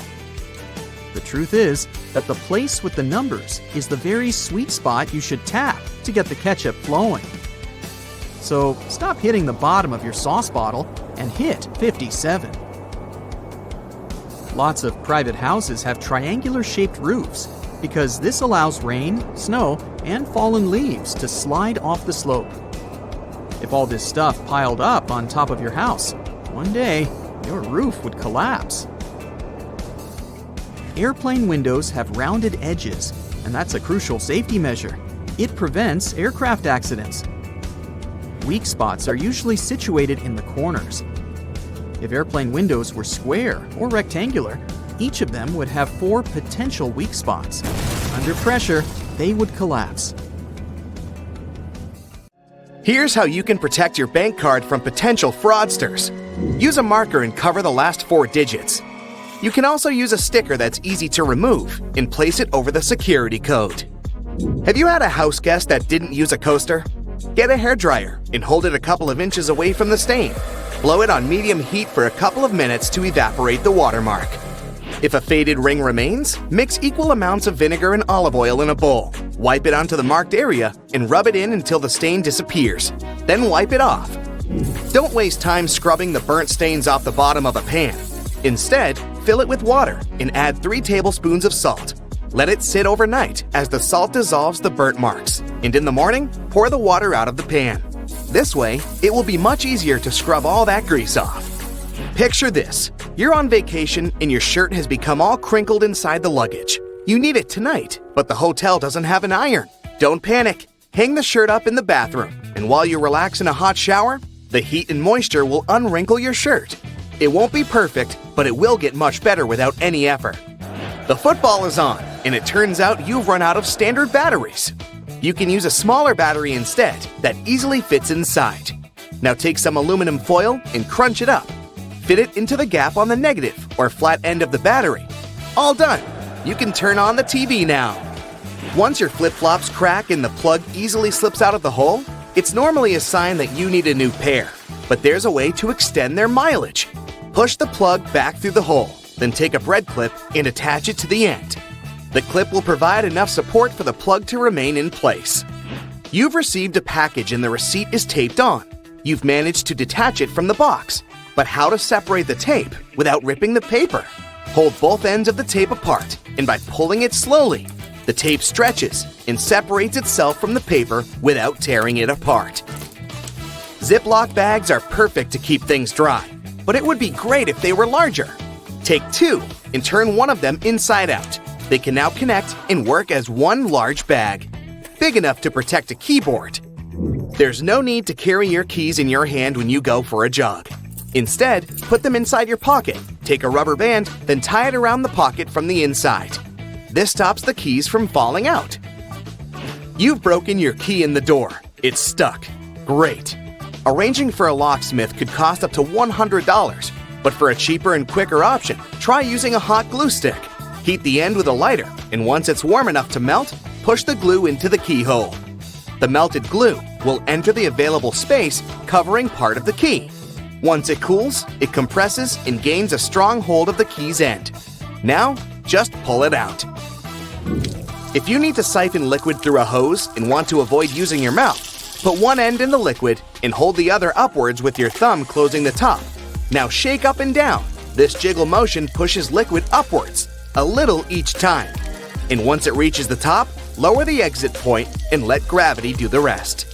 The truth is that the place with the numbers is the very sweet spot you should tap to get the ketchup flowing. So stop hitting the bottom of your sauce bottle and hit 57. Lots of private houses have triangular-shaped roofs because this allows rain, snow, and fallen leaves to slide off the slope. If all this stuff piled up on top of your house, one day your roof would collapse. Airplane windows have rounded edges, and that's a crucial safety measure. It prevents aircraft accidents. Weak spots are usually situated in the corners. If airplane windows were square or rectangular, each of them would have 4 potential weak spots. Under pressure, they would collapse. Here's how you can protect your bank card from potential fraudsters. Use a marker and cover the last 4 digits. You can also use a sticker that's easy to remove and place it over the security code. Have you had a house guest that didn't use a coaster? Get a hairdryer and hold it a couple of inches away from the stain. Blow it on medium heat for a couple of minutes to evaporate the watermark. If a faded ring remains, mix equal amounts of vinegar and olive oil in a bowl. Wipe it onto the marked area and rub it in until the stain disappears. Then wipe it off. Don't waste time scrubbing the burnt stains off the bottom of a pan. Instead, fill it with water and add 3 tablespoons of salt. Let it sit overnight as the salt dissolves the burnt marks, and in the morning, pour the water out of the pan. This way, it will be much easier to scrub all that grease off. Picture this. You're on vacation and your shirt has become all crinkled inside the luggage. You need it tonight, but the hotel doesn't have an iron. Don't panic. Hang the shirt up in the bathroom, and while you relax in a hot shower, the heat and moisture will unwrinkle your shirt. It won't be perfect, but it will get much better without any effort. The football is on, and it turns out you've run out of standard batteries. You can use a smaller battery instead that easily fits inside. Now take some aluminum foil and crunch it up. Fit it into the gap on the negative or flat end of the battery. All done! You can turn on the TV now. Once your flip-flops crack and the plug easily slips out of the hole, it's normally a sign that you need a new pair. But there's a way to extend their mileage. Push the plug back through the hole, then take a bread clip and attach it to the end. The clip will provide enough support for the plug to remain in place. You've received a package and the receipt is taped on. You've managed to detach it from the box. But how to separate the tape without ripping the paper? Hold both ends of the tape apart, and by pulling it slowly, the tape stretches and separates itself from the paper without tearing it apart. Ziploc bags are perfect to keep things dry, but it would be great if they were larger. Take 2 and turn one of them inside out. They can now connect and work as one large bag, big enough to protect a keyboard. There's no need to carry your keys in your hand when you go for a jog. Instead, put them inside your pocket, take a rubber band, then tie it around the pocket from the inside. This stops the keys from falling out. You've broken your key in the door. It's stuck. Great. Arranging for a locksmith could cost up to $100, but for a cheaper and quicker option, try using a hot glue stick. Heat the end with a lighter, and once it's warm enough to melt, push the glue into the keyhole. The melted glue will enter the available space, covering part of the key. Once it cools, it compresses and gains a strong hold of the key's end. Now, just pull it out. If you need to siphon liquid through a hose and want to avoid using your mouth, put one end in the liquid and hold the other upwards with your thumb closing the top. Now shake up and down. This jiggle motion pushes liquid upwards, a little each time. And once it reaches the top, lower the exit point and let gravity do the rest.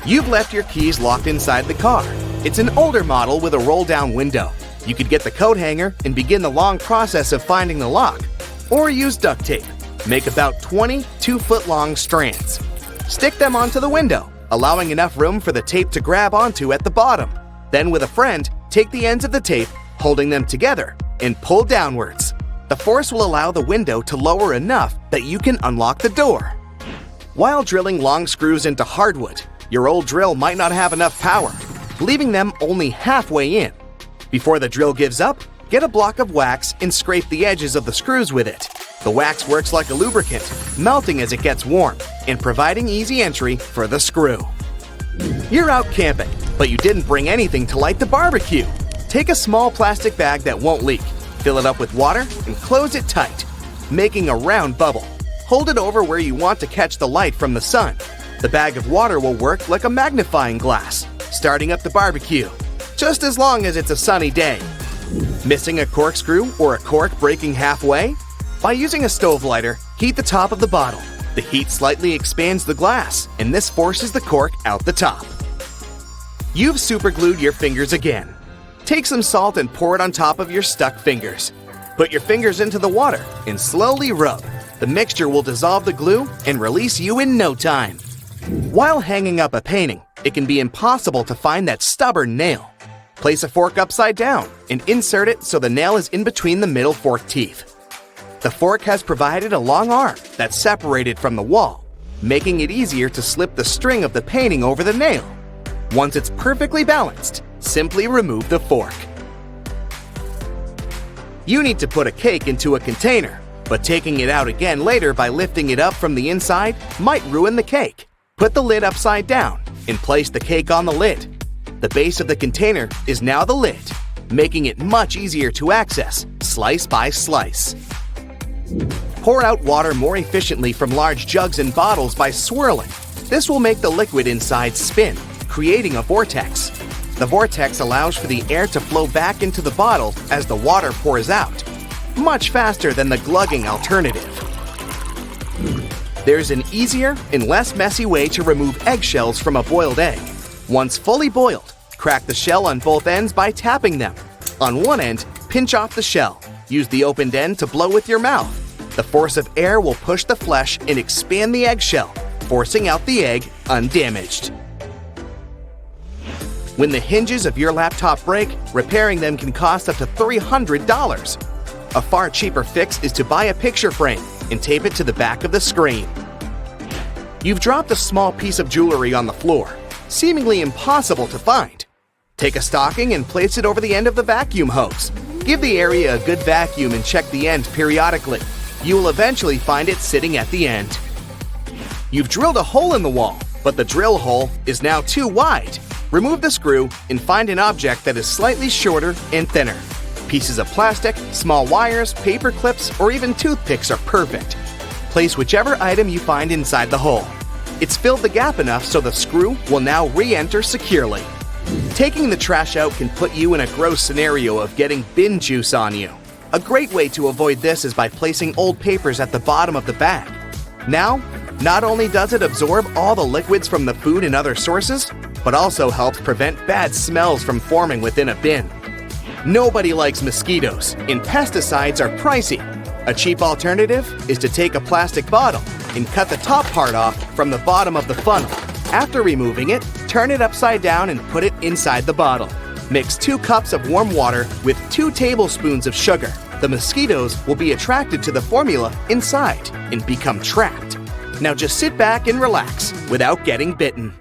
You've left your keys locked inside the car. It's an older model with a roll-down window. You could get the coat hanger and begin the long process of finding the lock. Or use duct tape. Make about 20 2-foot-long strands. Stick them onto the window, allowing enough room for the tape to grab onto at the bottom. Then with a friend, take the ends of the tape, holding them together, and pull downwards. The force will allow the window to lower enough that you can unlock the door. While drilling long screws into hardwood, your old drill might not have enough power, leaving them only halfway in. Before the drill gives up, get a block of wax and scrape the edges of the screws with it. The wax works like a lubricant, melting as it gets warm and providing easy entry for the screw. You're out camping, but you didn't bring anything to light the barbecue. Take a small plastic bag that won't leak, fill it up with water, and close it tight, making a round bubble. Hold it over where you want to catch the light from the sun. The bag of water will work like a magnifying glass, starting up the barbecue, just as long as it's a sunny day. Missing a corkscrew or a cork breaking halfway? By using a stove lighter, heat the top of the bottle. The heat slightly expands the glass, and this forces the cork out the top. You've superglued your fingers again. Take some salt and pour it on top of your stuck fingers. Put your fingers into the water and slowly rub. The mixture will dissolve the glue and release you in no time. While hanging up a painting, it can be impossible to find that stubborn nail. Place a fork upside down and insert it so the nail is in between the middle fork teeth. The fork has provided a long arm that's separated from the wall, making it easier to slip the string of the painting over the nail. Once it's perfectly balanced, simply remove the fork. You need to put a cake into a container, but taking it out again later by lifting it up from the inside might ruin the cake. Put the lid upside down and place the cake on the lid. The base of the container is now the lid, making it much easier to access, slice by slice. Pour out water more efficiently from large jugs and bottles by swirling. This will make the liquid inside spin, creating a vortex. The vortex allows for the air to flow back into the bottle as the water pours out, much faster than the glugging alternative. There's an easier and less messy way to remove eggshells from a boiled egg. Once fully boiled, crack the shell on both ends by tapping them. On one end, pinch off the shell. Use the opened end to blow with your mouth. The force of air will push the flesh and expand the eggshell, forcing out the egg undamaged. When the hinges of your laptop break, repairing them can cost up to $300. A far cheaper fix is to buy a picture frame and tape it to the back of the screen. You've dropped a small piece of jewelry on the floor, seemingly impossible to find. Take a stocking and place it over the end of the vacuum hose. Give the area a good vacuum and check the end periodically. You will eventually find it sitting at the end. You've drilled a hole in the wall, but the drill hole is now too wide. Remove the screw and find an object that is slightly shorter and thinner. Pieces of plastic, small wires, paper clips, or even toothpicks are perfect. Place whichever item you find inside the hole. It's filled the gap enough so the screw will now re-enter securely. Taking the trash out can put you in a gross scenario of getting bin juice on you. A great way to avoid this is by placing old papers at the bottom of the bag. Now, not only does it absorb all the liquids from the food and other sources, but also helps prevent bad smells from forming within a bin. Nobody likes mosquitoes, and pesticides are pricey. A cheap alternative is to take a plastic bottle and cut the top part off from the bottom of the funnel. After removing it, turn it upside down and put it inside the bottle. Mix 2 cups of warm water with 2 tablespoons of sugar. The mosquitoes will be attracted to the formula inside and become trapped. Now just sit back and relax without getting bitten.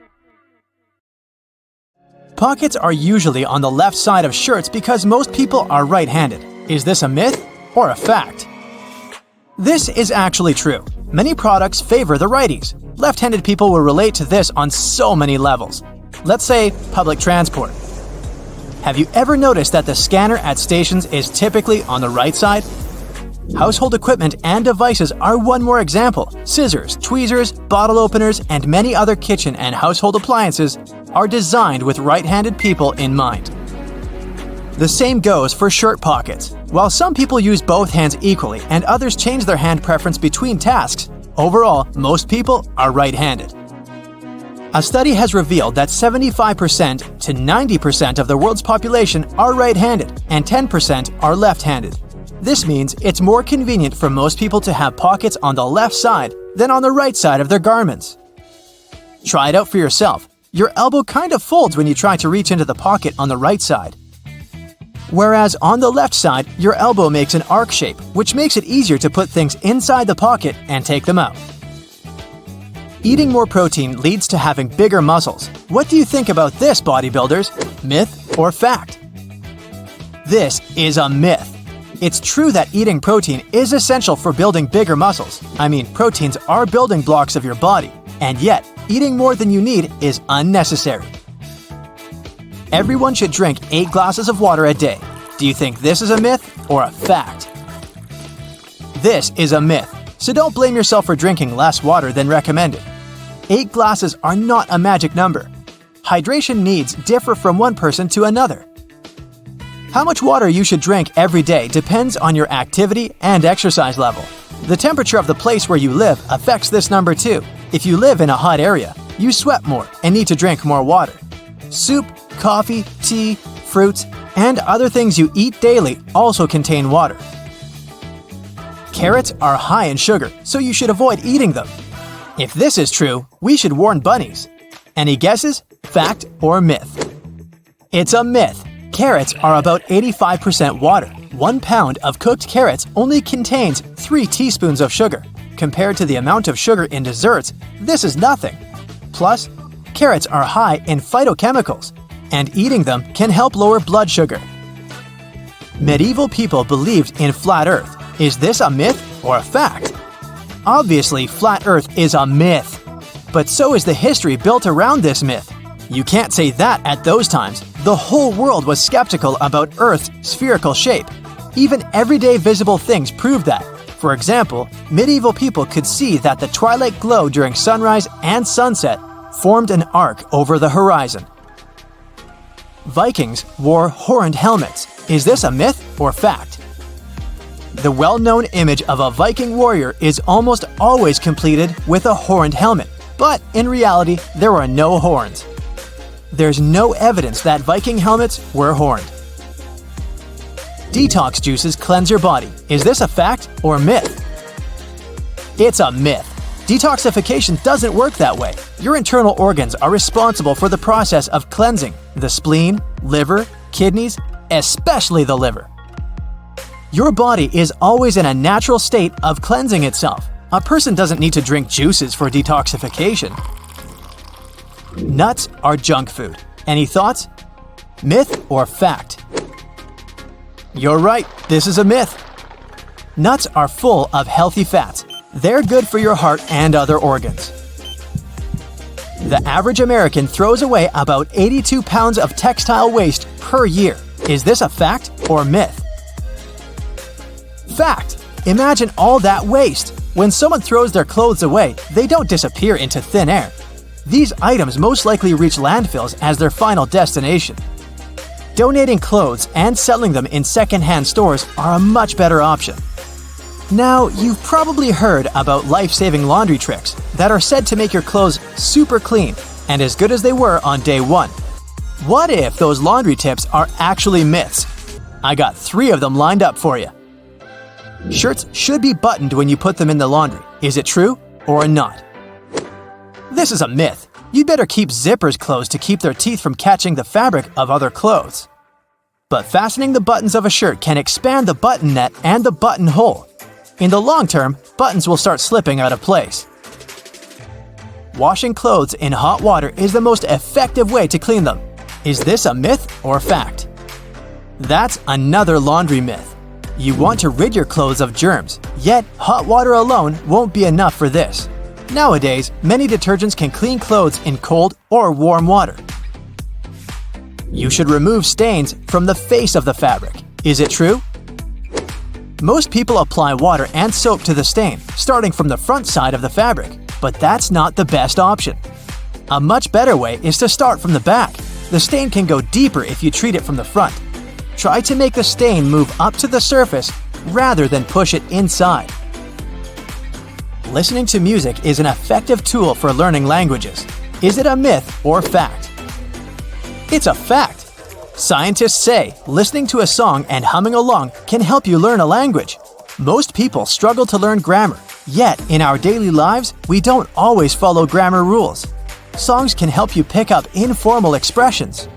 Pockets are usually on the left side of shirts because most people are right-handed. Is this a myth or a fact? This is actually true. Many products favor the righties. Left-handed people will relate to this on so many levels. Let's say public transport. Have you ever noticed that the scanner at stations is typically on the right side? Household equipment and devices are one more example. Scissors, tweezers, bottle openers, and many other kitchen and household appliances are designed with right-handed people in mind. The same goes for shirt pockets. While some people use both hands equally and others change their hand preference between tasks, overall, most people are right-handed. A study has revealed that 75% to 90% of the world's population are right-handed and 10% are left-handed. This means it's more convenient for most people to have pockets on the left side than on the right side of their garments. Try it out for yourself. Your elbow kind of folds when you try to reach into the pocket on the right side. Whereas on the left side, your elbow makes an arc shape, which makes it easier to put things inside the pocket and take them out. Eating more protein leads to having bigger muscles. What do you think about this, bodybuilders? Myth or fact? This is a myth. It's true that eating protein is essential for building bigger muscles. I mean, proteins are building blocks of your body, and yet, eating more than you need is unnecessary. Everyone should drink 8 glasses of water a day. Do you think this is a myth or a fact? This is a myth, so don't blame yourself for drinking less water than recommended. 8 glasses are not a magic number. Hydration needs differ from one person to another. How much water you should drink every day depends on your activity and exercise level. The temperature of the place where you live affects this number too. If you live in a hot area, you sweat more and need to drink more water. Soup, coffee, tea, fruits, and other things you eat daily also contain water. Carrots are high in sugar, so you should avoid eating them. If this is true, we should warn bunnies. Any guesses? Fact or myth? It's a myth. Carrots are about 85% water. 1 pound of cooked carrots only contains 3 teaspoons of sugar. Compared to the amount of sugar in desserts, this is nothing. Plus, carrots are high in phytochemicals, and eating them can help lower blood sugar. Medieval people believed in flat Earth. Is this a myth or a fact? Obviously, flat Earth is a myth. But so is the history built around this myth. You can't say that at those times. The whole world was skeptical about Earth's spherical shape. Even everyday visible things proved that. For example, medieval people could see that the twilight glow during sunrise and sunset formed an arc over the horizon. Vikings wore horned helmets. Is this a myth or fact? The well-known image of a Viking warrior is almost always completed with a horned helmet, but in reality, there were no horns. There's no evidence that Viking helmets were horned. Detox juices cleanse your body. Is this a fact or myth? It's a myth. Detoxification doesn't work that way. Your internal organs are responsible for the process of cleansing: the spleen, liver, kidneys, especially the liver. Your body is always in a natural state of cleansing itself. A person doesn't need to drink juices for detoxification. Nuts are junk food. Any thoughts? Myth or fact? You're right, this is a myth. Nuts are full of healthy fats. They're good for your heart and other organs. The average American throws away about 82 pounds of textile waste per year. Is this a fact or myth? Fact! Imagine all that waste. When someone throws their clothes away, they don't disappear into thin air. These items most likely reach landfills as their final destination. Donating clothes and selling them in second-hand stores are a much better option. Now, you've probably heard about life-saving laundry tricks that are said to make your clothes super clean and as good as they were on day one. What if those laundry tips are actually myths? I got 3 of them lined up for you. Shirts should be buttoned when you put them in the laundry. Is it true or not? This is a myth. You'd better keep zippers closed to keep their teeth from catching the fabric of other clothes. But fastening the buttons of a shirt can expand the button net and the buttonhole. In the long term, buttons will start slipping out of place. Washing clothes in hot water is the most effective way to clean them. Is this a myth or fact? That's another laundry myth. You want to rid your clothes of germs, yet hot water alone won't be enough for this. Nowadays, many detergents can clean clothes in cold or warm water. You should remove stains from the face of the fabric. Is it true? Most people apply water and soap to the stain, starting from the front side of the fabric, but that's not the best option. A much better way is to start from the back. The stain can go deeper if you treat it from the front. Try to make the stain move up to the surface rather than push it inside. Listening to music is an effective tool for learning languages. Is it a myth or fact? It's a fact. Scientists say listening to a song and humming along can help you learn a language. Most people struggle to learn grammar, yet in our daily lives, we don't always follow grammar rules. Songs can help you pick up informal expressions.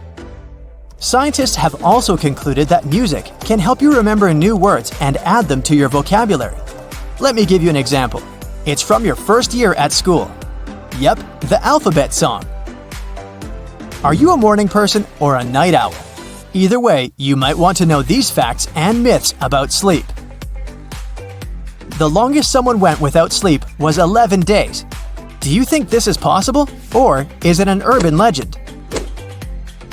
Scientists have also concluded that music can help you remember new words and add them to your vocabulary. Let me give you an example. It's from your first year at school. Yep, the alphabet song. Are you a morning person or a night owl? Either way, you might want to know these facts and myths about sleep. The longest someone went without sleep was 11 days. Do you think this is possible, or is it an urban legend?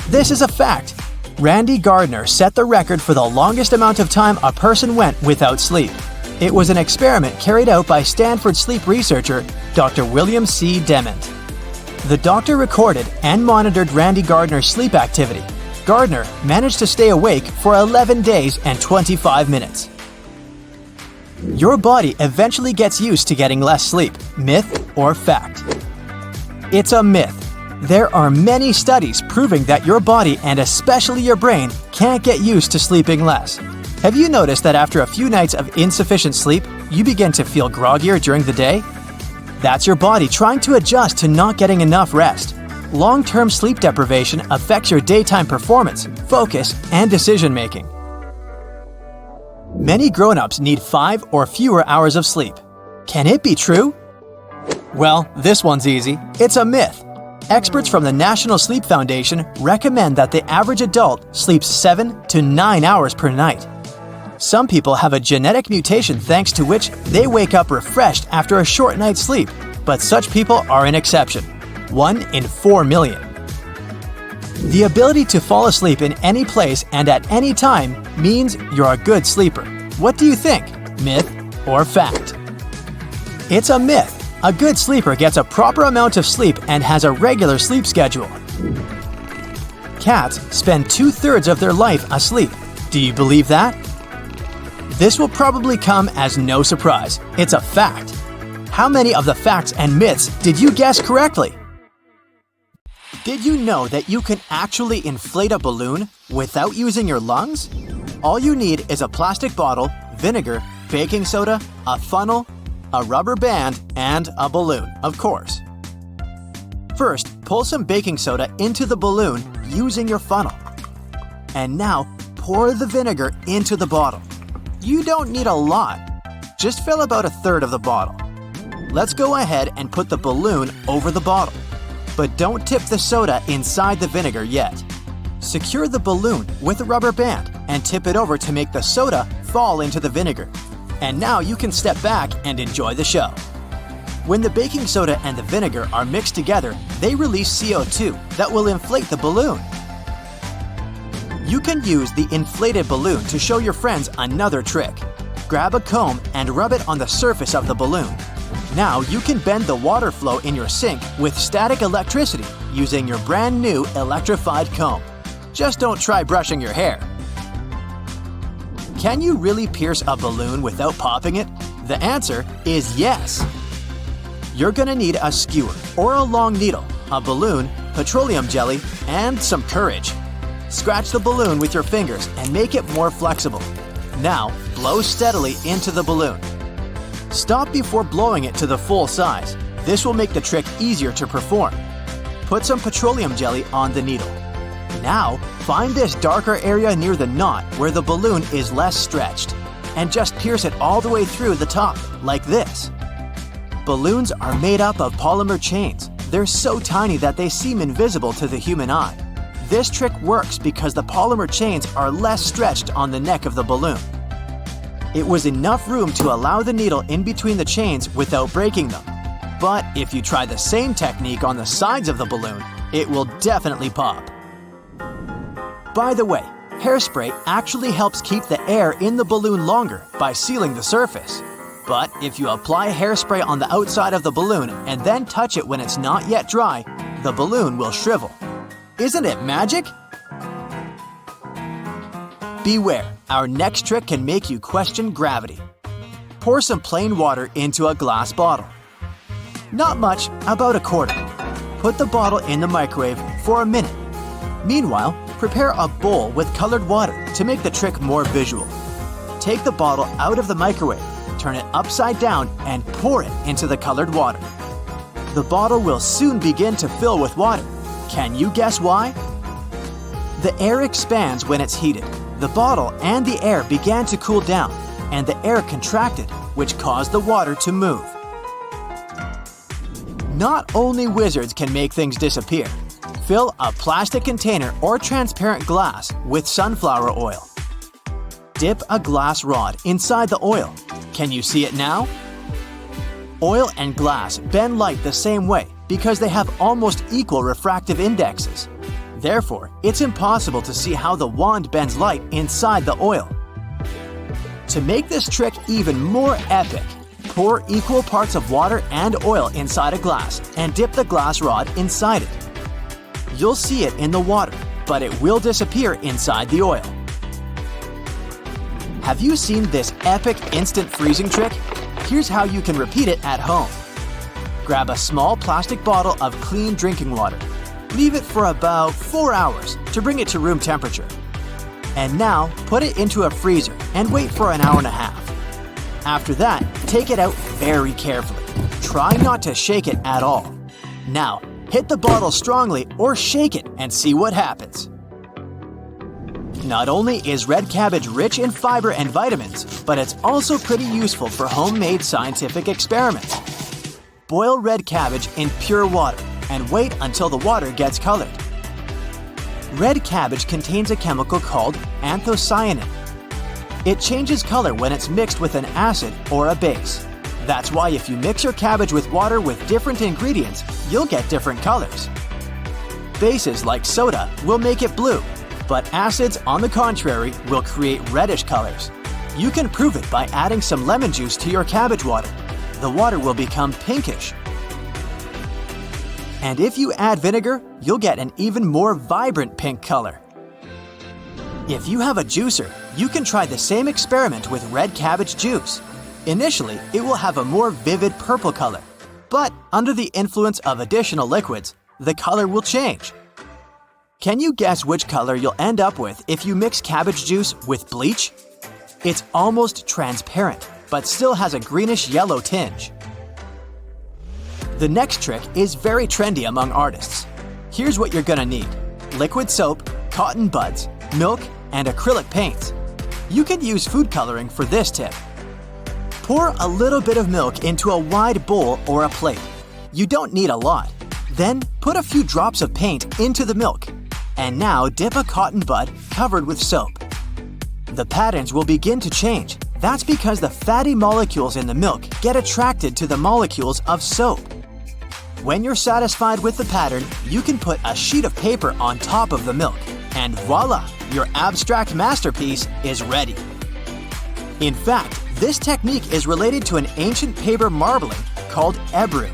This is a fact. Randy Gardner set the record for the longest amount of time a person went without sleep. It was an experiment carried out by Stanford sleep researcher Dr. William C. Dement. The doctor recorded and monitored Randy Gardner's sleep activity. Gardner managed to stay awake for 11 days and 25 minutes. Your body eventually gets used to getting less sleep. Myth or fact? It's a myth. There are many studies proving that your body and especially your brain can't get used to sleeping less. Have you noticed that after a few nights of insufficient sleep, you begin to feel groggier during the day? That's your body trying to adjust to not getting enough rest. Long-term sleep deprivation affects your daytime performance, focus, and decision-making. Many grown-ups need 5 or fewer hours of sleep. Can it be true? Well, this one's easy. It's a myth. Experts from the National Sleep Foundation recommend that the average adult sleeps 7 to 9 hours per night. Some people have a genetic mutation thanks to which they wake up refreshed after a short night's sleep, but such people are an exception. 1 in 4 million. The ability to fall asleep in any place and at any time means you're a good sleeper. What do you think? Myth or fact? It's a myth. A good sleeper gets a proper amount of sleep and has a regular sleep schedule. Cats spend 2/3 of their life asleep. Do you believe that? This will probably come as no surprise. It's a fact. How many of the facts and myths did you guess correctly? Did you know that you can actually inflate a balloon without using your lungs? All you need is a plastic bottle, vinegar, baking soda, a funnel, a rubber band, and a balloon, of course. First, pull some baking soda into the balloon using your funnel. And now, pour the vinegar into the bottle. You don't need a lot. Just fill about 1/3 of the bottle. Let's go ahead and put the balloon over the bottle. But don't tip the soda inside the vinegar yet. Secure the balloon with a rubber band and tip it over to make the soda fall into the vinegar. And now you can step back and enjoy the show. When the baking soda and the vinegar are mixed together, they release CO2 that will inflate the balloon. You can use the inflated balloon to show your friends another trick. Grab a comb and rub it on the surface of the balloon. Now you can bend the water flow in your sink with static electricity using your brand new electrified comb. Just don't try brushing your hair. Can you really pierce a balloon without popping it? The answer is yes. You're gonna need a skewer or a long needle, a balloon, petroleum jelly, and some courage. Scratch the balloon with your fingers and make it more flexible. Now, blow steadily into the balloon. Stop before blowing it to the full size. This will make the trick easier to perform. Put some petroleum jelly on the needle. Now, find this darker area near the knot where the balloon is less stretched, and just pierce it all the way through the top, like this. Balloons are made up of polymer chains. They're so tiny that they seem invisible to the human eye. This trick works because the polymer chains are less stretched on the neck of the balloon. It was enough room to allow the needle in between the chains without breaking them. But if you try the same technique on the sides of the balloon, it will definitely pop. By the way, hairspray actually helps keep the air in the balloon longer by sealing the surface. But if you apply hairspray on the outside of the balloon and then touch it when it's not yet dry, the balloon will shrivel. Isn't it magic? Beware, our next trick can make you question gravity. Pour some plain water into a glass bottle. Not much, about 1/4. Put the bottle in the microwave for a minute. Meanwhile, prepare a bowl with colored water to make the trick more visual. Take the bottle out of the microwave, turn it upside down, and pour it into the colored water. The bottle will soon begin to fill with water. Can you guess why? The air expands when it's heated. The bottle and the air began to cool down, and the air contracted, which caused the water to move. Not only wizards can make things disappear. Fill a plastic container or transparent glass with sunflower oil. Dip a glass rod inside the oil. Can you see it now? Oil and glass bend light the same way because they have almost equal refractive indexes. Therefore, it's impossible to see how the wand bends light inside the oil. To make this trick even more epic, pour equal parts of water and oil inside a glass and dip the glass rod inside it. You'll see it in the water, but it will disappear inside the oil. Have you seen this epic instant freezing trick? Here's how you can repeat it at home. Grab a small plastic bottle of clean drinking water. Leave it for about 4 hours to bring it to room temperature. And now, put it into a freezer and wait for an hour and a half. After that, take it out very carefully. Try not to shake it at all. Now, hit the bottle strongly or shake it and see what happens. Not only is red cabbage rich in fiber and vitamins, but it's also pretty useful for homemade scientific experiments. Boil red cabbage in pure water and wait until the water gets colored. Red cabbage contains a chemical called anthocyanin. It changes color when it's mixed with an acid or a base. That's why if you mix your cabbage with water with different ingredients, you'll get different colors. Bases like soda will make it blue, but acids, on the contrary, will create reddish colors. You can prove it by adding some lemon juice to your cabbage water. The water will become pinkish. And if you add vinegar, you'll get an even more vibrant pink color. If you have a juicer, you can try the same experiment with red cabbage juice. Initially, it will have a more vivid purple color, but under the influence of additional liquids, the color will change. Can you guess which color you'll end up with if you mix cabbage juice with bleach? It's almost transparent, but still has a greenish-yellow tinge. The next trick is very trendy among artists. Here's what you're gonna need: liquid soap, cotton buds, milk, and acrylic paints. You can use food coloring for this tip. Pour a little bit of milk into a wide bowl or a plate. You don't need a lot. Then put a few drops of paint into the milk. And now dip a cotton bud covered with soap. The patterns will begin to change. That's because the fatty molecules in the milk get attracted to the molecules of soap. When you're satisfied with the pattern, you can put a sheet of paper on top of the milk. And voila! Your abstract masterpiece is ready. In fact, this technique is related to an ancient paper marbling called ebru.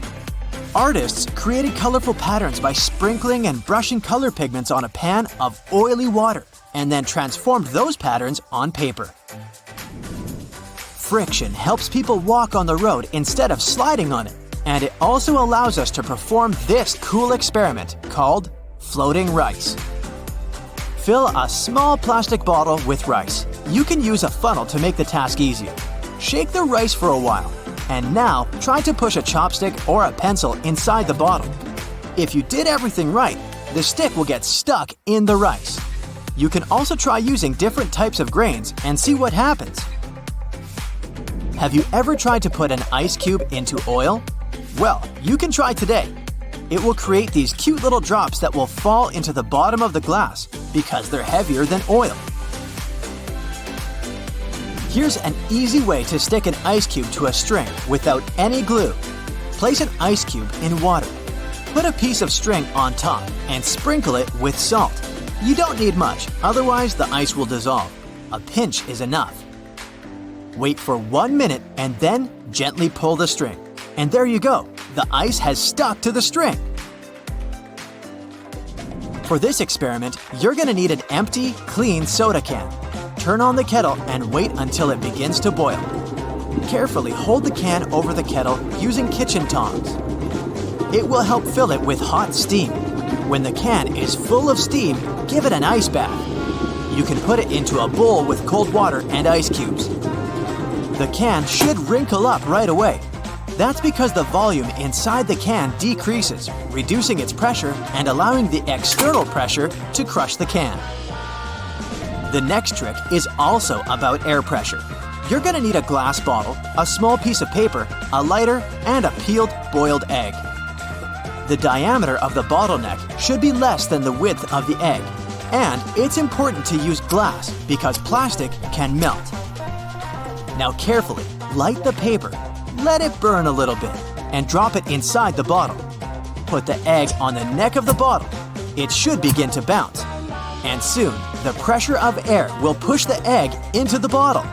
Artists created colorful patterns by sprinkling and brushing color pigments on a pan of oily water and then transformed those patterns on paper. Friction helps people walk on the road instead of sliding on it, and it also allows us to perform this cool experiment called floating rice. Fill a small plastic bottle with rice. You can use a funnel to make the task easier. Shake the rice for a while. And now, try to push a chopstick or a pencil inside the bottle. If you did everything right, the stick will get stuck in the rice. You can also try using different types of grains and see what happens. Have you ever tried to put an ice cube into oil? Well, you can try today. It will create these cute little drops that will fall into the bottom of the glass because they're heavier than oil. Here's an easy way to stick an ice cube to a string without any glue. Place an ice cube in water. Put a piece of string on top and sprinkle it with salt. You don't need much, otherwise the ice will dissolve. A pinch is enough. Wait for 1 minute and then gently pull the string. And there you go, the ice has stuck to the string. For this experiment, you're gonna need an empty, clean soda can. Turn on the kettle and wait until it begins to boil. Carefully hold the can over the kettle using kitchen tongs. It will help fill it with hot steam. When the can is full of steam, give it an ice bath. You can put it into a bowl with cold water and ice cubes. The can should wrinkle up right away. That's because the volume inside the can decreases, reducing its pressure and allowing the external pressure to crush the can. The next trick is also about air pressure. You're gonna need a glass bottle, a small piece of paper, a lighter, and a peeled boiled egg. The diameter of the bottleneck should be less than the width of the egg. And it's important to use glass because plastic can melt. Now carefully light the paper, let it burn a little bit, and drop it inside the bottle. Put the egg on the neck of the bottle. It should begin to bounce. And soon, the pressure of air will push the egg into the bottle.